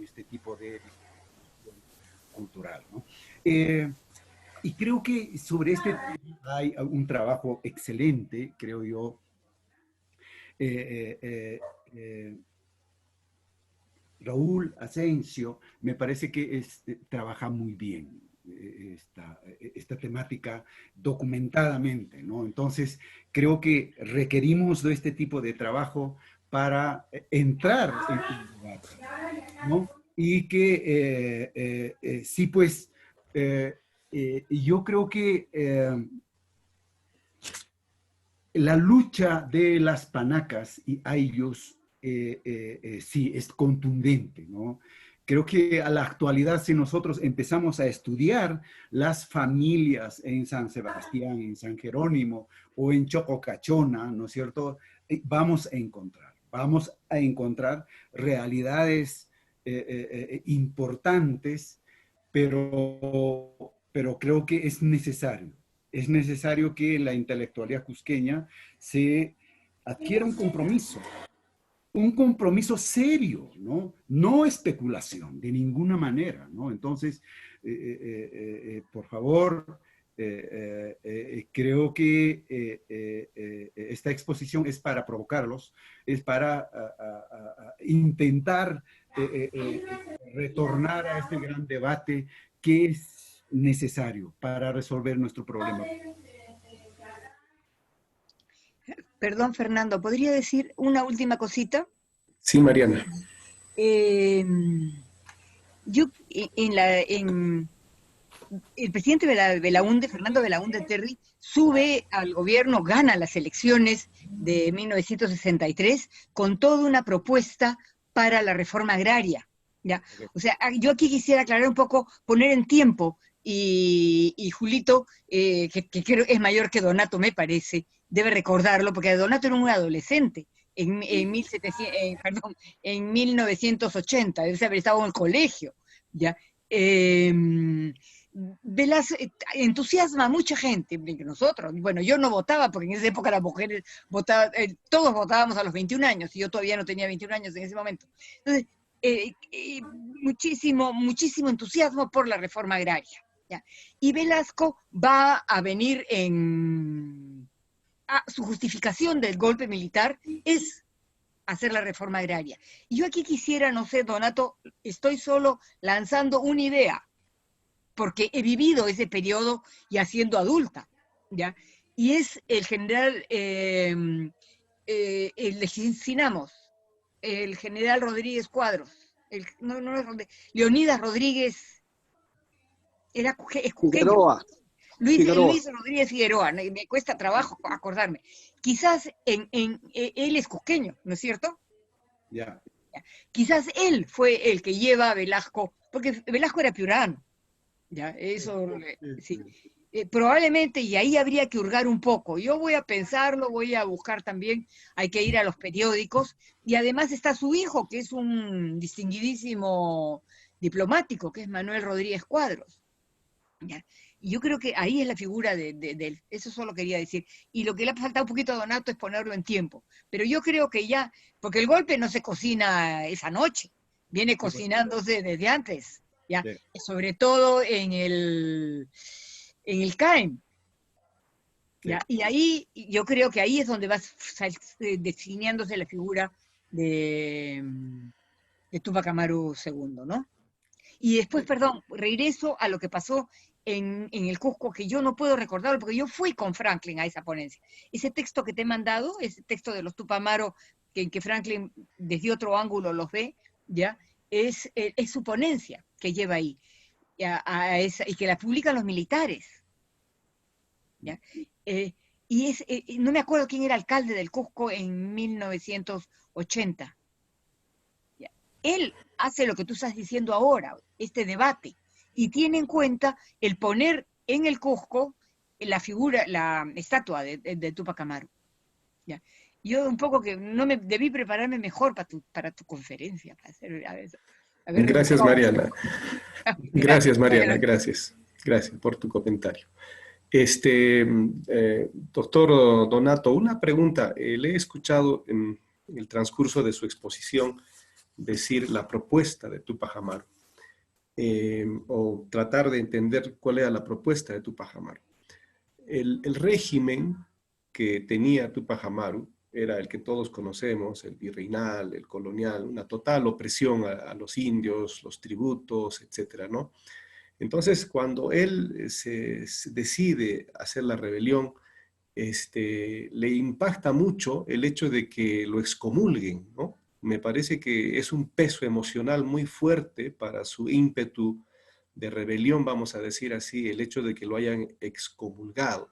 [SPEAKER 2] este tipo de discriminación cultural, ¿no? Y creo que sobre este tema hay un trabajo excelente, creo yo. Raúl Asensio me parece que trabaja muy bien esta temática documentadamente, ¿no? Entonces, creo que requerimos de este tipo de trabajo para entrar en el debate, ¿no? Y que sí, pues, yo creo que la lucha de las panacas y ayllus sí es contundente, ¿no? Creo que a la actualidad, si nosotros empezamos a estudiar las familias en San Sebastián, en San Jerónimo o en Chococachona, ¿no es cierto? Vamos a encontrar realidades importantes, pero creo que es necesario. Es necesario que la intelectualidad cusqueña se adquiera un compromiso serio, ¿no? No especulación, de ninguna manera, ¿no? Entonces, por favor, creo que esta exposición es para provocarlos, es para intentar retornar a este gran debate que es necesario para resolver nuestro problema.
[SPEAKER 5] Perdón, Fernando, ¿podría decir una última cosita?
[SPEAKER 1] Sí, Mariana.
[SPEAKER 5] Yo, el presidente de Belaúnde, Fernando Belaúnde Terry, sube al gobierno, gana las elecciones de 1963 con toda una propuesta para la reforma agraria, ¿ya? O sea, yo aquí quisiera aclarar un poco, poner en tiempo, y Julito, que creo es mayor que Donato, me parece, debe recordarlo, porque Donato era un adolescente en 1980, debe haber estado en el colegio, ¿ya? Entusiasma a mucha gente, nosotros, bueno, yo no votaba porque en esa época las mujeres votaban, todos votábamos a los 21 años y yo todavía no tenía 21 años en ese momento. Entonces, muchísimo entusiasmo por la reforma agraria, ¿ya? Y Velasco va a venir su justificación del golpe militar es hacer la reforma agraria. Y yo aquí quisiera, no sé, Donato, estoy solo lanzando una idea, porque he vivido ese periodo ya siendo adulta, ¿ya? Y es el general, el general Rodríguez Cuadros, Leonidas Rodríguez, es
[SPEAKER 8] Figueroa.
[SPEAKER 5] Luis Rodríguez Figueroa, me cuesta trabajo acordarme. Quizás él es cusqueño, ¿no es cierto?
[SPEAKER 2] Ya.
[SPEAKER 5] Quizás él fue el que lleva a Velasco, porque Velasco era piurano, ¿ya? Eso, sí. Probablemente, y ahí habría que hurgar un poco. Yo voy a pensarlo, voy a buscar también, hay que ir a los periódicos, y además está su hijo, que es un distinguidísimo diplomático, que es Manuel Rodríguez Cuadros, ¿ya? Y yo creo que ahí es la figura de él. Eso solo quería decir. Y lo que le ha faltado un poquito a Donato es ponerlo en tiempo. Pero yo creo que ya, porque el golpe no se cocina esa noche, viene cocinándose desde antes, ¿ya? Sí. Sobre todo en el CAEM. ¿Ya? Sí. Y ahí, yo creo que ahí es donde va definiéndose la figura de Túpac Amaru II, ¿no? Y después, perdón, regreso a lo que pasó en el Cusco, que yo no puedo recordarlo, porque yo fui con Franklin a esa ponencia. Ese texto que te he mandado, ese texto de los Túpac Amaru, en que Franklin desde otro ángulo los ve, ¿ya? Es su ponencia que lleva ahí, y que la publican los militares, ¿ya? Y no me acuerdo quién era alcalde del Cusco en 1980. ¿Ya? Él hace lo que tú estás diciendo ahora, este debate, y tiene en cuenta el poner en el Cusco la figura, la estatua de Túpac Amaru. ¿Ya? Yo un poco que no me debí prepararme mejor para tu conferencia. Para hacer,
[SPEAKER 1] gracias, Mariana. Gracias, Mariana, gracias. Gracias por tu comentario. Doctor Donato, una pregunta. Le he escuchado en en el transcurso de su exposición, decir la propuesta de Túpac Amaru, o tratar de entender cuál era la propuesta de Túpac Amaru. El régimen que tenía Túpac Amaru era el que todos conocemos, el virreinal, el colonial, una total opresión a los indios, los tributos, etcétera, ¿no? Entonces, cuando él se decide hacer la rebelión, le impacta mucho el hecho de que lo excomulguen, ¿no? Me parece que es un peso emocional muy fuerte para su ímpetu de rebelión, vamos a decir así, el hecho de que lo hayan excomulgado.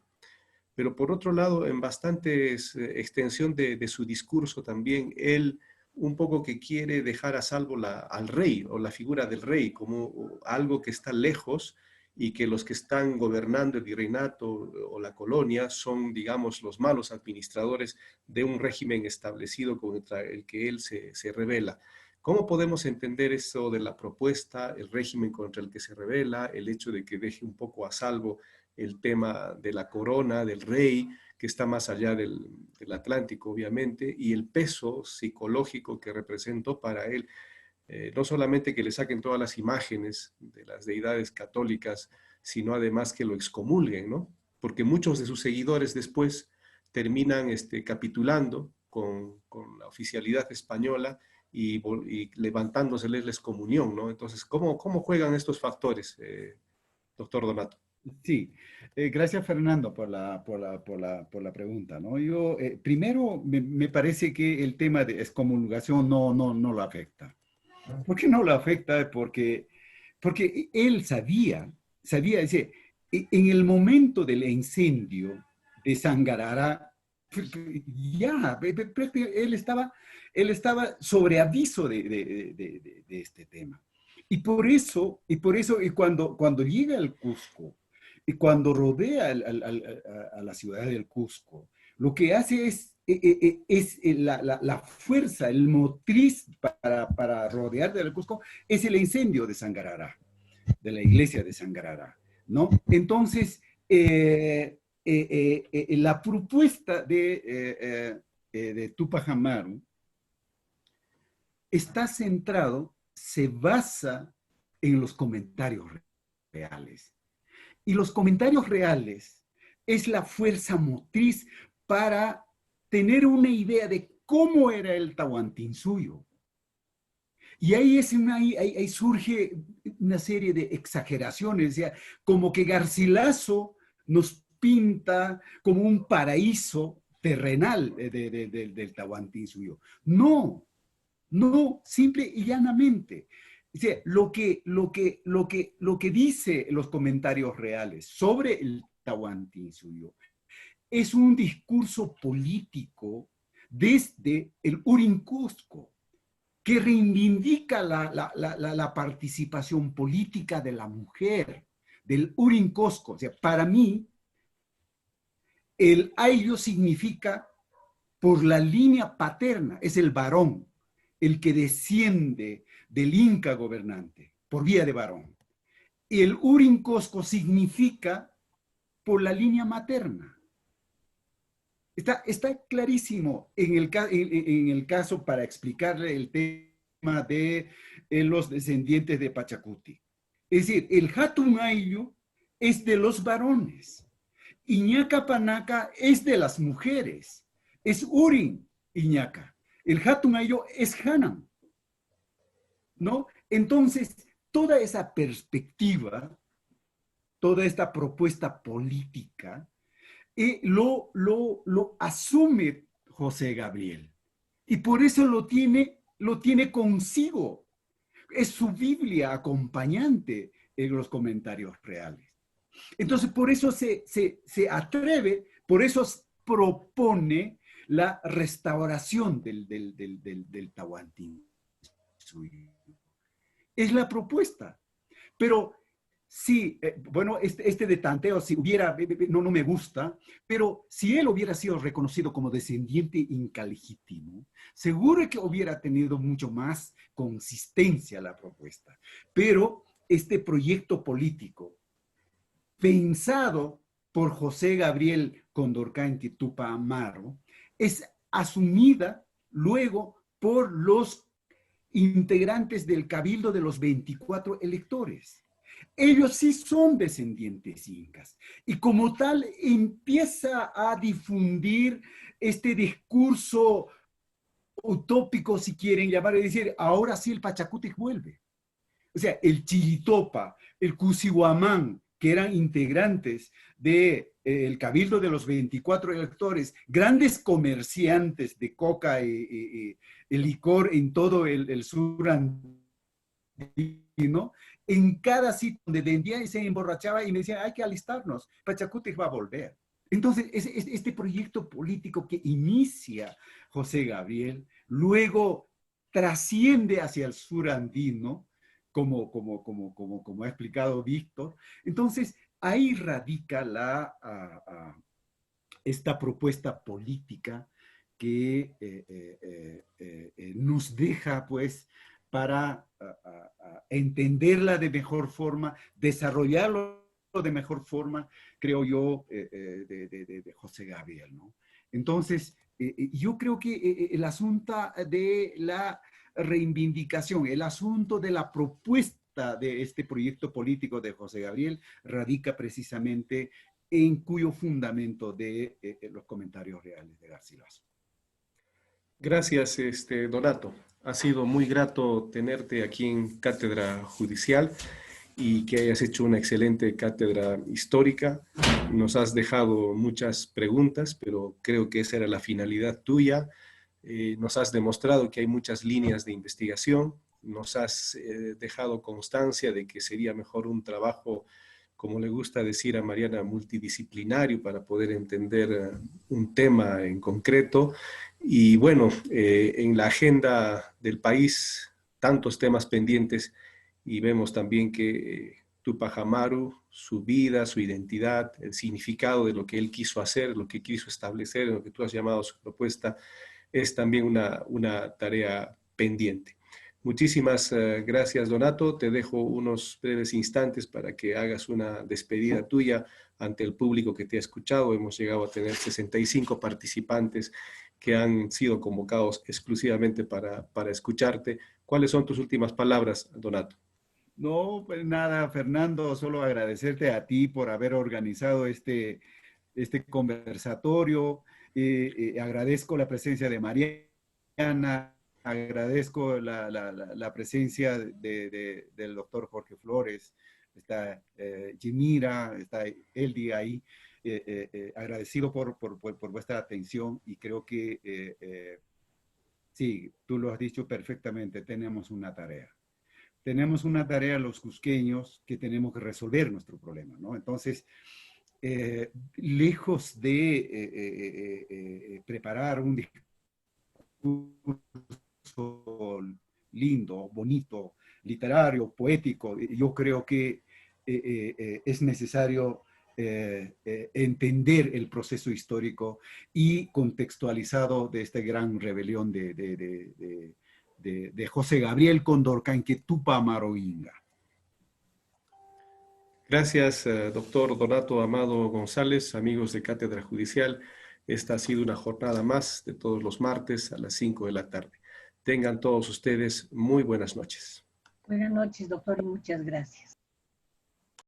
[SPEAKER 1] Pero por otro lado, en bastante extensión de su discurso también, él un poco que quiere dejar a salvo al rey o la figura del rey como algo que está lejos y que los que están gobernando el virreinato o la colonia son, digamos, los malos administradores de un régimen establecido contra el que él se rebela. ¿Cómo podemos entender eso de la propuesta, el régimen contra el que se rebela, el hecho de que deje un poco a salvo el tema de la corona, del rey, que está más allá del Atlántico, obviamente, y el peso psicológico que representó para él, no solamente que le saquen todas las imágenes de las deidades católicas, sino además que lo excomulguen, ¿no? Porque muchos de sus seguidores después terminan capitulando con la oficialidad española y levantándoseles la excomunión, ¿no? Entonces, ¿cómo juegan estos factores, doctor Donato?
[SPEAKER 2] Sí, gracias Fernando por la pregunta, ¿no? Yo, primero, me parece que el tema de excomulgación no lo afecta. ¿Por qué no lo afecta? Porque él sabía, dice, en el momento del incendio de Sangarara, ya, él estaba sobre aviso de este tema. Y por eso, cuando llega al Cusco, y cuando rodea a la ciudad del Cusco, lo que hace es la fuerza, el motriz para rodear del Cusco, es el incendio de Sangarara, de la iglesia de Sangarara, ¿no? Entonces, la propuesta de Túpac Amaru está centrado, se basa en los comentarios reales. Y los comentarios reales es la fuerza motriz para tener una idea de cómo era el Tahuantinsuyo. Y ahí surge una serie de exageraciones, o sea, como que Garcilaso nos pinta como un paraíso terrenal del Tahuantinsuyo. No, simple y llanamente. O sea, lo que dice los comentarios reales sobre el Tahuantinsuyo es un discurso político desde el Urin-Cusco, que reivindica la participación política de la mujer, del Urin-Cusco. O sea, para mí, el ayllo significa por la línea paterna, es el varón, el que desciende del Inca gobernante, por vía de varón. Y el Urin-Cusco significa por la línea materna. Está clarísimo en el caso para explicarle el tema de los descendientes de Pachacuti. Es decir, el Hatun Ayllu es de los varones. Iñaca Panaca es de las mujeres. Es Urin Iñaca. El Hatun Ayllu es Hanan, ¿no? Entonces, toda esa perspectiva, toda esta propuesta política, lo asume José Gabriel. Y por eso lo tiene consigo. Es su Biblia acompañante en los comentarios reales. Entonces, por eso se atreve, por eso propone la restauración del Tahuantinsuyo. Es la propuesta. Pero sí, bueno, este de tanteo, si hubiera, no me gusta, pero si él hubiera sido reconocido como descendiente inca legítimo, seguro que hubiera tenido mucho más consistencia la propuesta. Pero este proyecto político, pensado por José Gabriel Condorcanqui Túpac Amaru, es asumida luego por los integrantes del cabildo de los 24 electores. Ellos sí son descendientes incas y como tal empieza a difundir este discurso utópico, si quieren llamar, es decir, ahora sí el Pachacútec vuelve. O sea, el Chiritopa, el Cusihuamán, que eran integrantes del cabildo de los 24 electores, grandes comerciantes de coca y licor en todo el sur andino, en cada sitio donde vendía y se emborrachaba y me decían, hay que alistarnos, Pachacútec va a volver. Entonces, este proyecto político que inicia José Gabriel, luego trasciende hacia el sur andino, como ha explicado Víctor. Entonces, ahí radica esta propuesta política que nos deja, pues, para entenderla de mejor forma, desarrollarlo de mejor forma, creo yo, de José Gabriel, ¿no? Entonces, yo creo que el asunto de la reivindicación, el asunto de la propuesta de este proyecto político de José Gabriel radica precisamente en cuyo fundamento de los comentarios reales de Garcilaso.
[SPEAKER 1] Gracias, Donato. Ha sido muy grato tenerte aquí en Cátedra Judicial y que hayas hecho una excelente cátedra histórica. Nos has dejado muchas preguntas, pero creo que esa era la finalidad tuya. Nos has demostrado que hay muchas líneas de investigación. Nos has dejado constancia de que sería mejor un trabajo, como le gusta decir a Mariana, multidisciplinario para poder entender un tema en concreto. Y bueno, en la agenda del país, tantos temas pendientes, y vemos también que Tupac Amaru, su vida, su identidad, el significado de lo que él quiso hacer, lo que quiso establecer, lo que tú has llamado su propuesta, es también una tarea pendiente. Muchísimas gracias, Donato. Te dejo unos breves instantes para que hagas una despedida tuya ante el público que te ha escuchado. Hemos llegado a tener 65 participantes que han sido convocados exclusivamente para escucharte. ¿Cuáles son tus últimas palabras, Donato?
[SPEAKER 2] No, pues nada, Fernando, solo agradecerte a ti por haber organizado este conversatorio. Agradezco la presencia de Mariana, agradezco la presencia del doctor Jorge Flores, está Jimira, está Eldi ahí. Agradecido por vuestra atención y creo que sí, tú lo has dicho perfectamente, tenemos una tarea. Tenemos una tarea los cusqueños que tenemos que resolver nuestro problema, ¿no? Entonces, lejos de preparar un discurso lindo, bonito, literario, poético, yo creo que es necesario entender el proceso histórico y contextualizado de esta gran rebelión de José Gabriel Condorcanqui Tupac Amaru Inga.
[SPEAKER 1] Gracias, doctor Donato Amado González, amigos de Cátedra Judicial. Esta ha sido una jornada más de todos los martes a las 5 de la tarde. Tengan todos ustedes muy buenas noches.
[SPEAKER 9] Buenas noches, doctor, y muchas gracias.